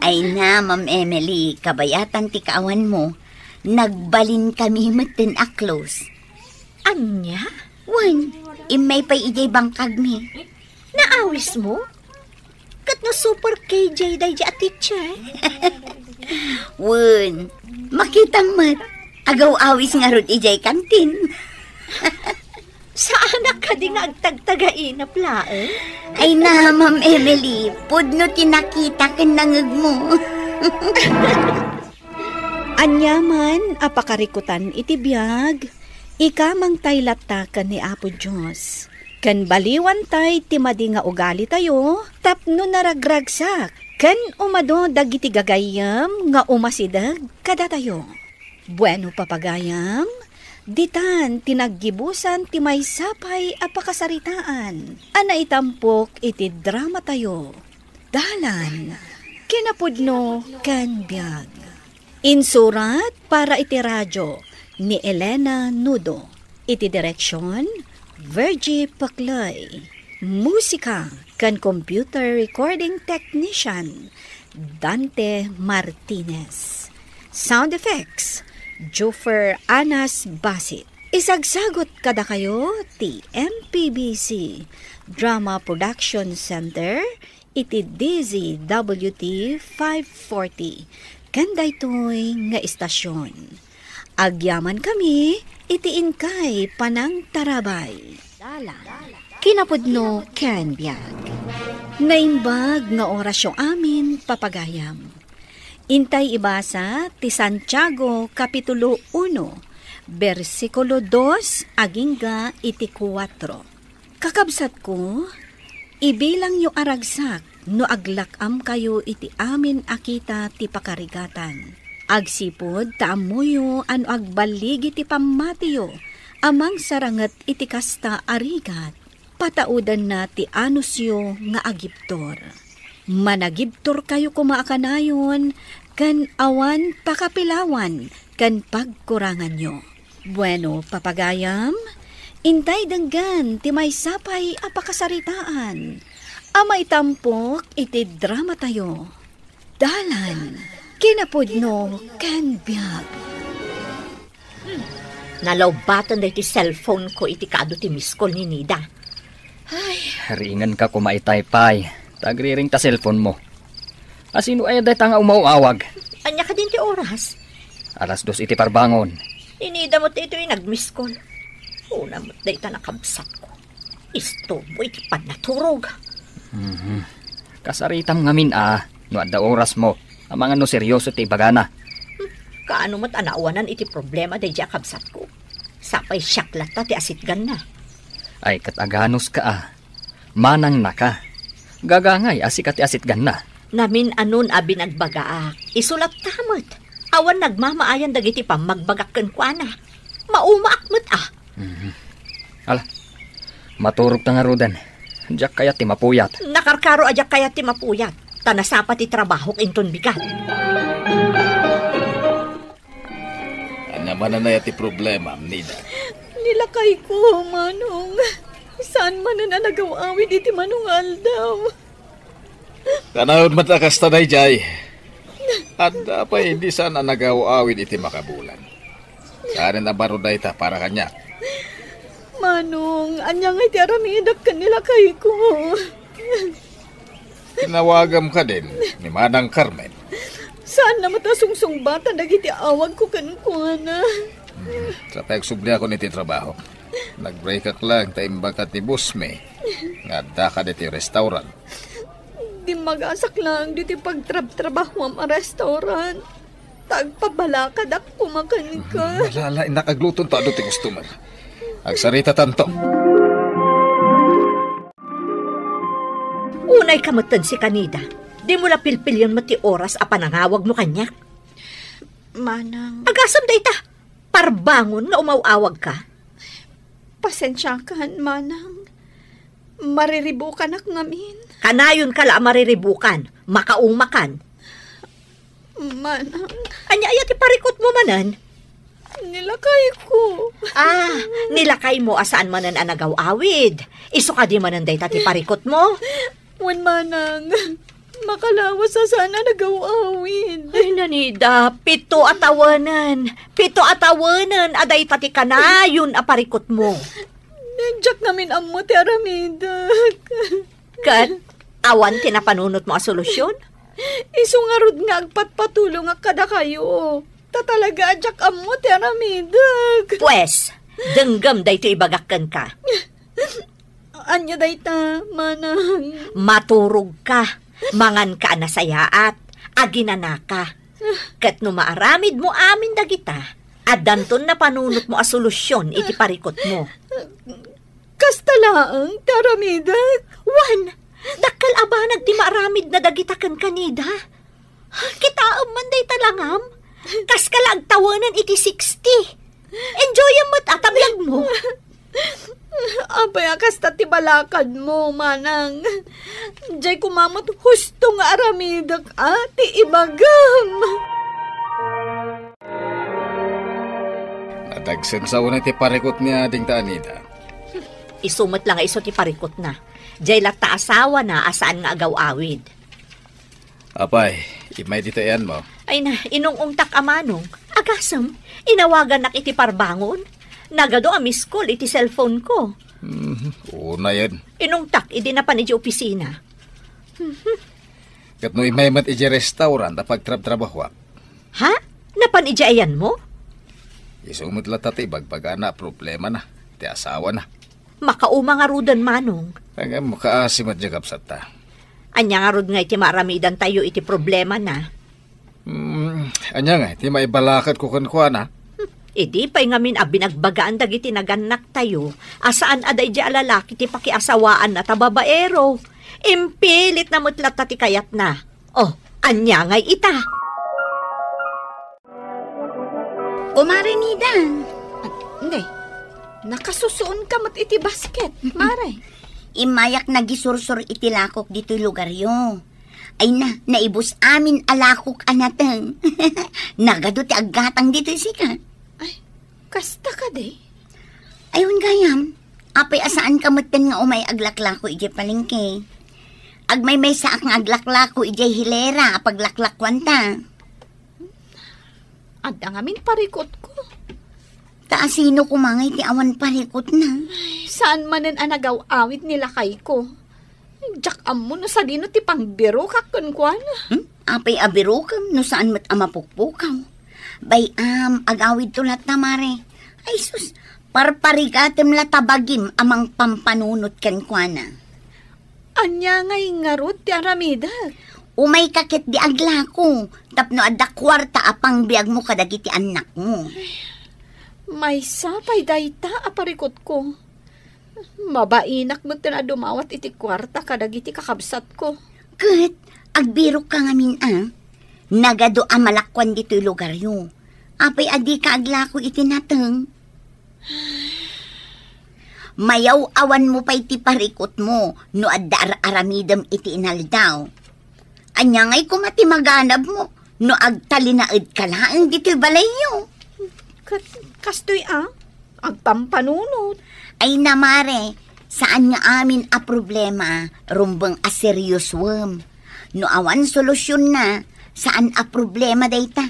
S8: Ay na, Ma'am Emily, kabayatan ti kaawan mo. Nagbalin kami matin a close.
S4: Anya?
S8: Wan, imay pa'y ijay bangkag mi.
S4: Naawis mo? Kat na super KJ day di atitsa.
S8: Wan, makitang mat. Agaw awis nga rod ijay kantin.
S4: Sa anak ka di nga agtagtagain na plaan?
S8: Ay na, Ma'am Emily, pudno tinakita kan nangag mo.
S1: Anyaman, apakarikutan iti biyag, ikamang taylatakan ni Apo Diyos. Kan baliwan tay timadi nga ugali tayo, tapno naragragsak. Kan umado dagiti gagayam nga umasidag kada tayo. Bueno papagayam, ditan tinaggibusan ti may sapay apakasaritaan. Ana itampok iti drama tayo. Dalan, kinapudno kan biyag. Insurat para iti radyo ni Elena Nudo. Iti direksyon, Virgie Pacloy. Musika kan computer recording technician, Dante Martinez. Sound effects, Juffer Anas Basit. Isagsagot kada kayo ti MPBC Drama Production Center, iti DZWT 540. Kanday to'y nga istasyon. Agyaman kami, itiin kay Panang Tarabay. Kinapudno Ken Biag. Naimbag nga orasyo amin papagayam. Intay ibasa ti Santiago Kapitulo 1, versikulo 2 agingga iti 4. Kakabsat ko, ibilang yu aragsak no aglakam kayo iti amin akita ti pakarigatan. Agsipod taamuyo ano agbaligi ti pamatiyo, amang sarangat iti kasta arigat, pataudan na ti anusyo nga agiptor. Managiptor kayo kumaakanayon, kan awan pakapilawan, kan pagkurangan nyo. Bueno, papagayam, intay denggan ti may sapay apakasaritaan, amay tampok iti drama tayo. Dalan, kinapudno Ken Biag.
S4: Nalawbatan da iti cellphone ko iti kado ti miskol ni Nida.
S6: Ringan ka kumaitay-pay. Tagriring ta cellphone mo. Asino ay day nga umauawag?
S4: Anya ka din ti oras.
S6: 2:00 iti parbangon.
S4: Inida mo't ito yung nag-miskol. Una mo't da ita nakabsat ko. Istobo iti panaturog.
S6: Kasaritam ngamin no adda oras mo. Ang mga no seryoso ti bagana.
S4: Kaano mo't anawanan iti problema da iya kabsat ko. Sapay syaklat ta ti asitgan na.
S6: Ay kataganos ka Manang naka. Gagangay asik ati asitgan na.
S4: Namin anon abi nagbagaak. Isulat tamot. Awan nagmamaayan dagiti pa magbagakkan ko ana. Maumaakmat
S6: Ala, maturog ta nga rodan. Diyak kaya ti mapuyat.
S4: Nakarkaro ajak kaya ti mapuyat. Tanasapa ti trabaho inton bigat.
S5: Anya man na ti problema, Nida.
S1: Nilakay ko, Manong. Saan man na nagawawi iti manungal daw?
S5: Tanawad matakas tanay, Jay. At pa hindi sana nagawaawin iti makabulan. Saan na baro da ita para kanya?
S1: Manong, anyang iti aramidak kanila kay ko.
S5: Tinawagam ka din ni Manang Carmen.
S1: Saan na matasungsong bata nagiti awag ko kanukuana?
S5: Sa pagsubli ako niti trabaho. Nag-break ak lang taimbakat ni Busme. Nga da ka diti restaurant.
S1: Di mag-asak lang diti pagtrabaho ang restaurant. Tagpabalakad ako kumakan ka.
S5: Malala, nakagluton to ti customer. Agsarita tanto.
S4: Unay kamutan si Kanida. Di mo la pilpilyon mo ti oras a panangawag mo kanya.
S1: Manang,
S4: Agasam da ita. Parbangon nga umawawag ka.
S1: pasensyakan, Manang. Mariribukan ak ngamin.
S4: Kanayon ka la mariribukan. Makaumakan.
S1: Manang,
S4: Anya ayat iparikot mo manan.
S1: nilakay ko.
S4: Nilakay mo asaan manan anagaw-awid. Iso ka di manan day tati parikot mo.
S1: Wan, Manang, makalawas sa sana nagawawin.
S4: Ay nanida, pito atawanan. Aday tati kanayon aparikot mo.
S1: Nandiyak namin amo ti aramidak.
S4: Kat, awan tinapanunot mo a solusyon?
S1: Isungarod nga agpatpatulong ak kada kayo. Tatalaga adyak amo ti aramidak.
S4: Pwes, denggam day to ibagakkan ka.
S1: Anya dayta, Manang.
S4: Maturog ka, mangan ka na sayaat, aginana ka. Kat no maaramid mo amin dagita, at danton na panunot mo a solusyon iti parikot mo.
S1: Kastalaang taramidak.
S4: Wan, dakkel abanag ti maaramid na dagita kan Kanida. Kita man day talangam, kas ka lang tawanan iti 60. Enjoy mo't atablag mo.
S1: Abay akas tatibalakad mo, Manang. Diyay kumamot husto nga aramidak ati ibagam.
S5: Natagsan sa una ti parikot niya ding Anida.
S4: Isumot lang iso ti parikot na. Diyay lata asawa na asaan nga agaw-awid.
S5: Apay, imay dito yan mo.
S4: Ay na, inong ungtak amanong. Agasam, inawagan nak iti parbangon. Nagado a miss call iti cellphone ko.
S5: Una yan.
S4: Inungtak, idi na pa ni opisina.
S5: Kat no imay mat iji restaurant na pagtrab-trabaho.
S4: Ha? Napan ayan mo?
S5: Isumot la tati bagbaga na problema na. Ti asawa na.
S4: Makauma nga rudan manong.
S5: Kaya mukaasim at jagap sa ta.
S4: Anya nga rud nga iti maramidan tayo iti problema na.
S5: Anya nga, ti maibalakat ko kan na.
S4: Idi pa'y ngamin binagbagaan dagiti naganak tayo. Asaan aday di alalaki ti pakiasawaan na tababaero. Impilit na mutlat ti kayat na. Oh, anya ngay ita.
S8: Kumare Nida.
S1: Hindi. Nakasusuon ka mat iti basket, Mare.
S8: Imayak nagisursur iti lakok dito'y lugar yo. Ay naibus amin alakok anatang. Nagado ti aggatang dito'y sikat.
S1: Ay, kasta ka de.
S8: Ayun gayam, apay asaan kamutin nga umay aglaklako ije palengke. Agmay sa akong aglaklako ije hilera paglaklakwan ta.
S1: At ang amin parikot ko.
S8: Taasino kumangay ti awan parikot na.
S1: Ay, saan manen anagaw-awit nila kay ko? Jak amo no sa dino ti pangbiro kakunkwan.
S8: Apay abiro kam no saan mat amapukpukaw. Bayam agawid tulat na mare. Ay sus, parparigatem la tabagim amang pampanunot ken kuana.
S1: Anya ngay ngarot ti aramida.
S8: Umay kakit di aglako. Tapno adda kwarta apang biag mo kadagiti anak mo.
S1: May sapay dayta aparikot ko. Mabainak mo na dumawat iti kwarta kadagiti kakabsat ko.
S8: Kat, agbiro ka ngamin Nagado amalakwan dito'y lugar yo. Apay adi ka aglako iti nateng. Mayaw awan mo pa iti parikot mo no adda aramidam iti inaldaw. Anya ngay kumati maganab mo no agtalinaed ka lang dito'y balay yo.
S1: Kastoy agpampanunot.
S8: Ay namare, saan nga amin a problema rumbang a serious wam. No awan solusyon na, saan a problema dayta.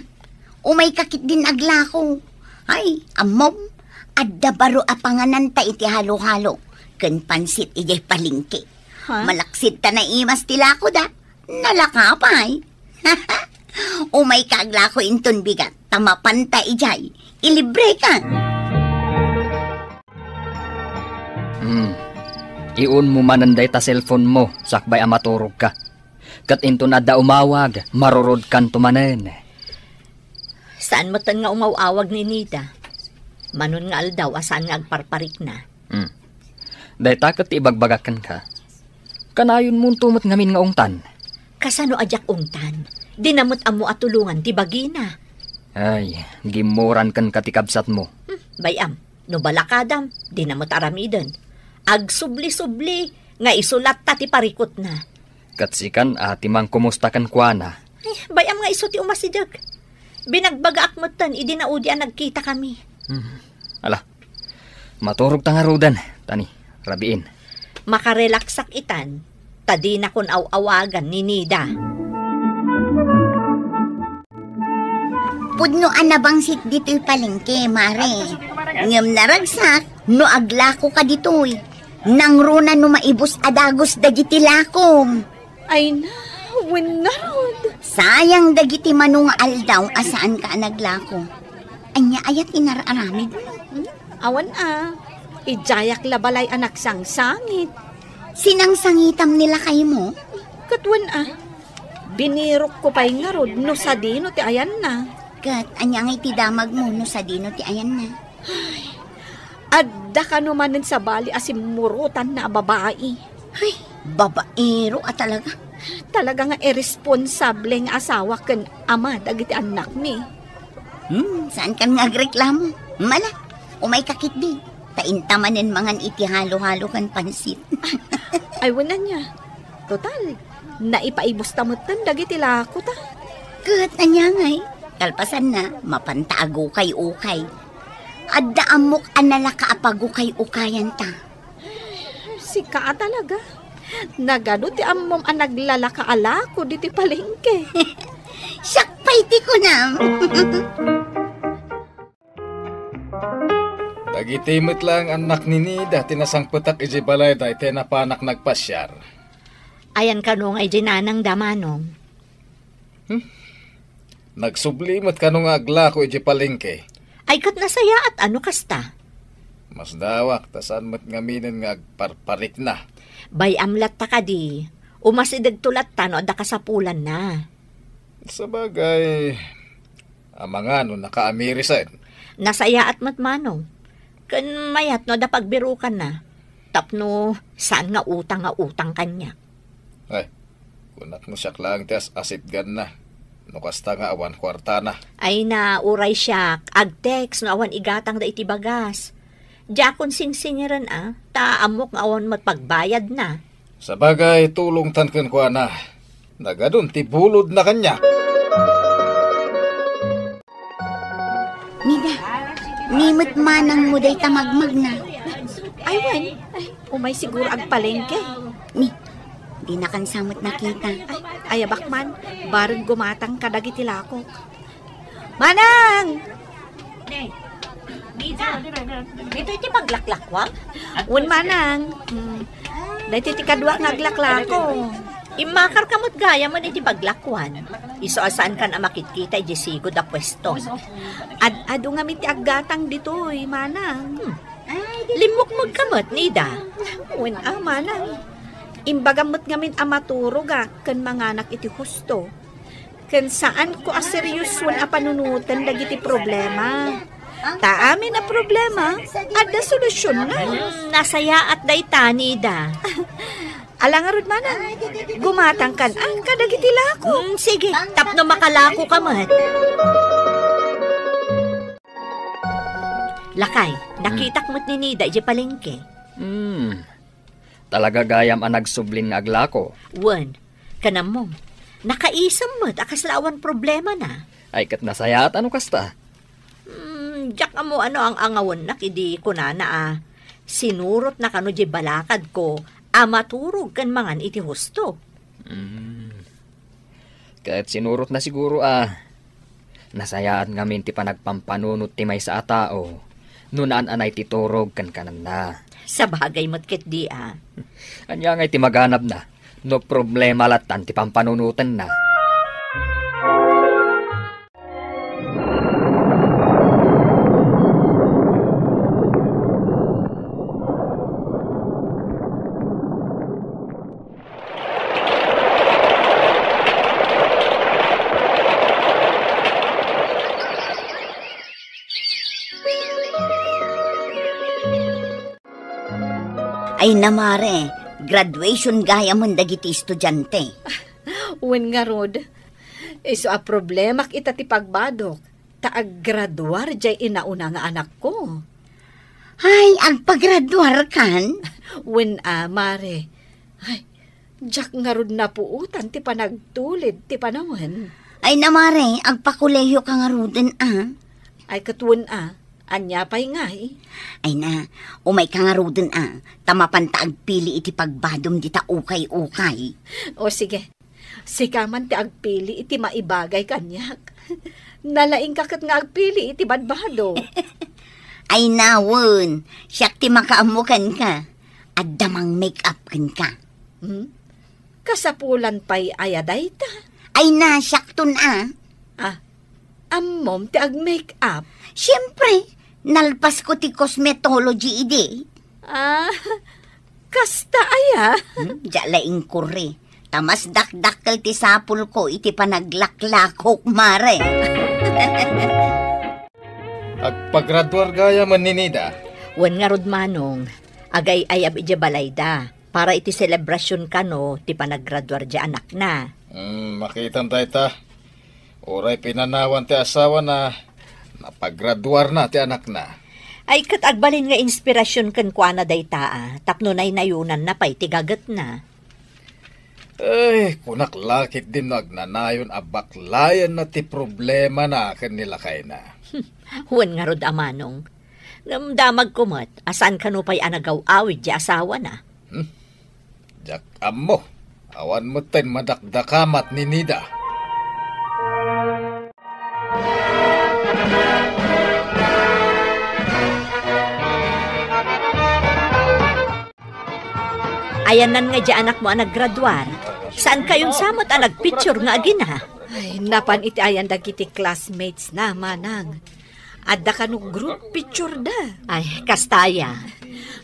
S8: Umay kakit din aglako. Ay, amom, adda baro a pangananta iti halo-halo. Ken pansit ijay palingki.
S1: Huh?
S8: Malaksid ta na imas tilako da. Nalakapay. Umay kaglako inton bigat. Tamapanta ijay. Ilibre ka.
S7: Iun mo mananday ta cellphone mo, sakbay amaturog ka. Kat into na da umawag, marurod kan tumanen.
S4: Saan mo tan nga umawawag ni Nida? Manon nga aldaw, asaan nga agparparik na.
S7: Day takat ibagbagakan ka. Kanayon mo tumot ngamin nga ungtan.
S4: Kasano ajak ungtan? Dinamot amo at tulungan, ti bagina.
S7: Ay, gimuran kan katikabsat mo.
S4: Bayam, no balakadam, dinamot aramidan. Agsubli-subli, nga isulat ta ti parikot na.
S7: Katsikan ati mang kumusta kan kuana.
S4: Ay, bayam nga iso ti umasidag. Binagbagaak mo tan, idinaudi ang nagkita kami.
S7: Ala, maturog ta nga rudan. Tani, rabiin.
S4: Makarelaksak itan, tadi na kun awagan ni Nida.
S8: Pudno anabangsit dito'y palengke, mare. Ngam naragsak, no aglako ka dito'y. Nangruna no maibus adagos dagiti lakom.
S1: Ay na, winarod.
S8: Sayang dagiti manung aldaw asaan ka naglako. Anya ayat inararamid.
S1: Awan ijayak labalay anak sang sangit.
S8: Sinangsangitam nila kayo mo?
S1: Katwan binirok ko pa'y ngarod no sa dino ti ayan na.
S8: Kat, anya ngay ti damag mo no sa dino ti ayan na.
S1: Adda ka numanin sa bali asim murutan na babae.
S8: Ay, babaero talaga.
S1: Talaga nga irresponsable nga asawa ken ama dagiti anak mi.
S8: Saan kan nga agreklamo? Mala, umay kakit di. Taintamanin mangan iti halo-halo kan pansit.
S1: Ay, wala niya. Total, naipaibos tamutan dagiti lako ta.
S8: Kat, anya ngay. Kalpasan na, mapantaago kay ukay. Adda amok anala kaapago kay ukayan ta.
S1: Si ka talaga. Nagano ti ammom ang naglalakaala ko diti palengke.
S8: Sakpay ti ko na.
S5: Tagitimit lang anak ni Nida, tinasangputak iji balay da, iti napanak nagpasyar.
S4: Ayan kanong ay dinanang damanong.
S5: Nagsublimot kanong agla ko iji palengke.
S4: Ay kat nasaya at ano kasta?
S5: Mas dawak, tasan mo't ngaminan nga agparparik na.
S4: Bay amlat ta ka di. Umasidag tulat ta no da kasapulan na.
S5: Sa bagay, amanga no nakaamirisan.
S4: Nasaya at matmanong. Kan mayat no da pagbirukan na. Tapno saan nga utang kanya.
S5: Ay, kunak mo siya lang tias asit gan na. No kasta nga awan kwarta na.
S4: Ay na uray siya agtext no awan igatang da iti bagas. Jakon singsingiran taamok nga awan matpagbayad na.
S5: Sa bagay, tulong tanken ko na. Nagadun, tibulod na kanya.
S8: Nida, nimot manang mo day tamagmag na.
S1: Ay, wan. Ay, umay siguro agpalengke.
S8: Ni, di na kan samot nakita.
S1: Ay, ayabakman. Barang gumatang kadagiti lako. Manang!
S4: Dito iti paglaklakwang?
S1: Un manang. Dahil tikadwa nga aglaklako.
S4: Imakar kamot gaya mo iti paglakwan. Iso asaan ka na makitkita iti sigod a pwesto.
S1: Ado nga miti aggatang dito, manang.
S4: Limukmog kamot, Nida.
S1: Un manang. Imbagamot ngamin amaturog kan manganak iti husto. Kan saan ko aseryusun a panunutan dagiti problema. Taamin na problema, ada solusyon na.
S4: Nasaya at dayta, Nida.
S1: Alangarod manang, gumatang kan ang kadagiti lako.
S4: Sige, tapno makalako ka mat. Lakay, nakitak mo't ni Nida iti palengke.
S6: Talaga gayam ang nagsublin nga aglako.
S4: Wan, kanam mo, nakaisam mo't akaslawan problema na.
S6: Ay kat nasaya at ano kasta?
S4: Diyak mo ano ang angawon na kidi ko na sinurot na kano di balakad ko maturog kan mangan iti husto.
S6: Kahit sinurot na siguro nasayaan ngamin ti panagpampanunot ti may sa atao. Nunaan anay ti turog kan kanan na.
S4: Sa bagay mo't ket di
S6: Anya ngay ti maganap na. No problema latan ti pampanunutan na.
S8: Ay namare, graduation gaya mo dagiti estudyante.
S1: Wen nga rod, iso a problema kita ti pagbadok. Taag-graduar jay inauna nga anak ko.
S8: Ay, ang paggraduar kan?
S1: Wen mare, ay, jak nga rod na puutan ti panagtulid ti panawan.
S8: Ay namare, agpakuleyo ka nga ruden
S1: Ay katun anya pa'y ngay.
S8: Ay na, umay ka nga ruden tamapanta agpili iti pagbadom di ta ukay-ukay.
S1: O sige, sikaman ti agpili iti maibagay kanyak. Nalaing kakat nga agpili iti badbado.
S8: Ay nawon, siyak ti makaamukan ka. At damang make-up kan ka.
S1: Kasapulan pa'y ayaday ta.
S8: Ay na, siyak tun
S1: Ammom ti ag-make-up.
S8: Siyempre, nalpas ko ti cosmetology ide.
S1: Kasta aya.
S8: Diyalaing kuri. Tamas dakdakkel ti sapul ko iti panaglaklakok mare.
S5: Agpaggraduar gaya man ni Nida.
S4: Wan nga rod manong, agay ayab iti balayda. Para iti selebrasyon ka no, ti panaggraduar di anak na.
S5: Makitan tayo ta. Oray pinanawan ti asawa na napaggraduar na ti anak na.
S4: Ay kat agbalin nga inspirasyon kan kwa na dayta tapno na inayunan na pa'y tigagat na.
S5: Ay, kunak lakit din nagnanayon abaklayan na ti problema na kanila kay na.
S4: Huwan nga rod amanong. Namdamag kumat, asan ka no pa'y anagaw-awid di asawa na.
S5: Jak amo, awan mo tayo madakdakamat ni Nida.
S4: Ayanan nga di anak mo ang naggraduar. Saan kayong samot ang nagpicture nga agina?
S1: Ay, napan iti ayan dagiti classmates na, manang. Adda ka no group picture da.
S4: Ay, kastaya.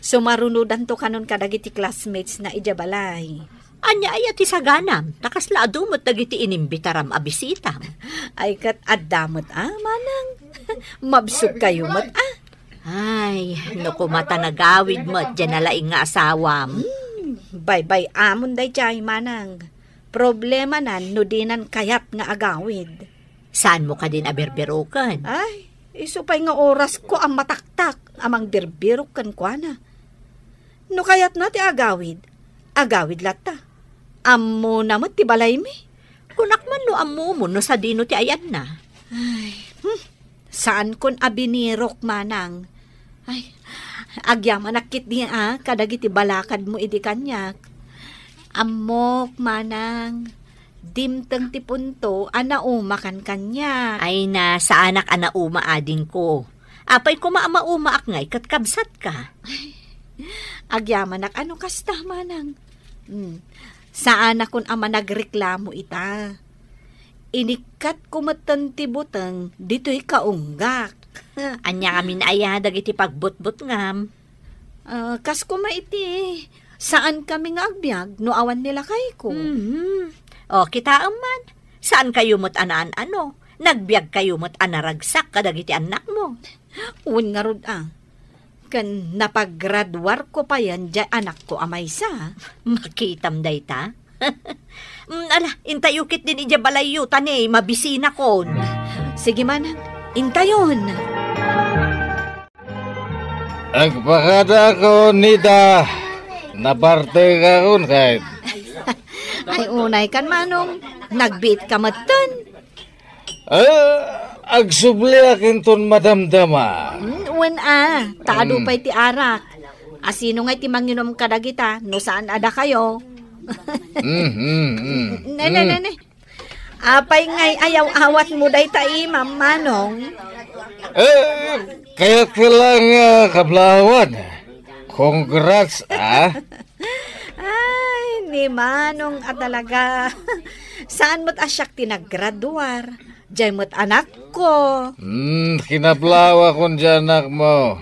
S1: Sumarunudan to kanon kadagiti classmates na ijabalay.
S4: Anya ay ati saganam, nakasla adumot dagiti inimbitaram a bisita.
S1: Ay kat addamot manang. Mabsog kayo mat
S4: Ay, no kumata nagawid mo, dyan nalaing nga asawam.
S1: Bye-bye amon day chay manang. Problema na no dinan kayat nga agawid.
S4: Saan mo ka din aberberokan?
S1: Ay, isupay nga oras ko ang mataktak amang birbirok kan kwa na. No kayat na ti agawid. Agawid lata. Ammo na mo ti balay mi.
S4: Kunak man no ammo mo no sa dino ti ayan na.
S1: Ay, saan kon abinirok manang? Ay, agyaman nakit niya kadagiti balakad mo idi kanyak. Amok manang, dimteng ti punto, anauma kan kanya.
S4: Ay na, sa anak anauma ading ko. Apay ko maama-uma ak ngay, katkabsat ka.
S1: Agyaman nak, ano kasta manang? Sa anak kon ama nagreklamo ita. Inikat kumatan ti butang, dito'y kaunggak.
S4: Anya kami na ayadag iti pagbutbut ngam.
S1: Kas ko maiti, saan kami nga agbyag, no awan nila kay ko?
S4: O, kita man, saan kayo mo't anaan ano? Nagbiag kayo mo't anaragsak kadagiti anak mo.
S1: Un nga rod Kan napaggraduar ko pa yan, dyan anak ko amay sa.
S4: Makitam day ta? Ala, intayukit din ijabalayo, tani, mabisina kon.
S1: Sige manang, intayon.
S5: Agpakada ko, Nida. Naparte ka kon kahit.
S1: Ay, unay kan manong, nagbit ka matan.
S5: Agsubli akin ton madamdama.
S1: Uwan taado pa'y ti arak. Asino nga'y ti manginom kadagita, no saan ada kayo? Ne. Apay nga'y ayaw awat mo day ta'i, Ma'am Manong.
S5: Kaya lang kablawan. Congrats,
S1: Ay, ni Manong talaga. Saan mo't asyak tinaggraduar? Diyan mo't anak ko.
S5: Kinablawa kon dyan anak mo.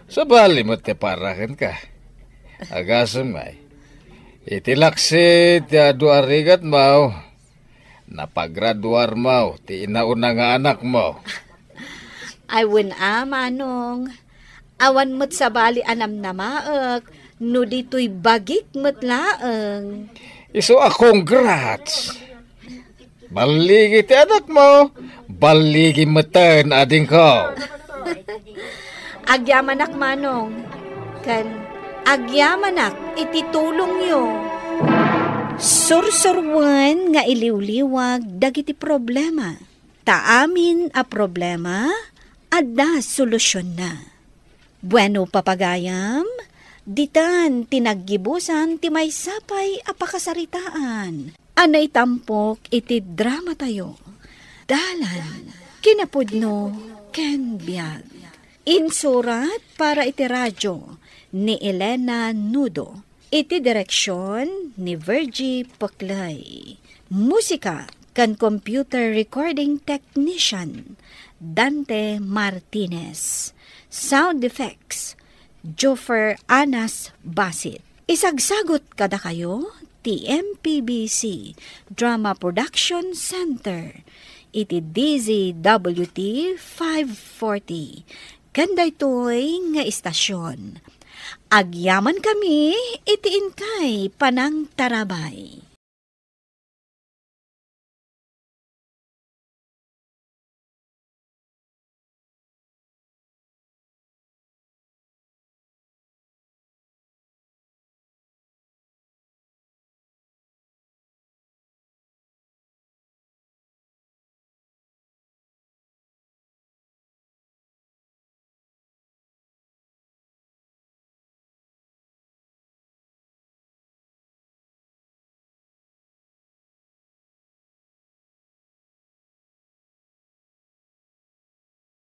S5: Sa bali mo't te parakin ka. Agasam ay. Itilaksi ti adu arigat mo. Napagraduar mo. Ti inauna nga anak mo.
S1: Ay win Manong. Awan mo't sa bali anam na maak. No dito'y bagik mo't laang.
S5: Iso congrats. Baligi ti anak mo. Baligi matan ading ko.
S1: Agyamanak Manong. Kan agyamanak ititulong yo. Sursurwan nga iliwliwag dagiti problema. Taamin a problema, adda solusyon na. Bueno papagayam, ditan tinaggibusan ti may sapay a pakasaritaan. Anay tampok iti drama tayo. Dalan, kinapudno, ken biyag. Insurat para iti radyo ni Elena Nudo. Iti direksyon ni Virgie Poclay. Musika kan computer recording technician Dante Martinez. Sound effects Joffer Anas Basit. Isagsagot kada kayo TMPBC Drama Production Center. Iti DZWT 540. Ganda ito'y nga istasyon. Agyaman kami, iti inkay panang tarabay.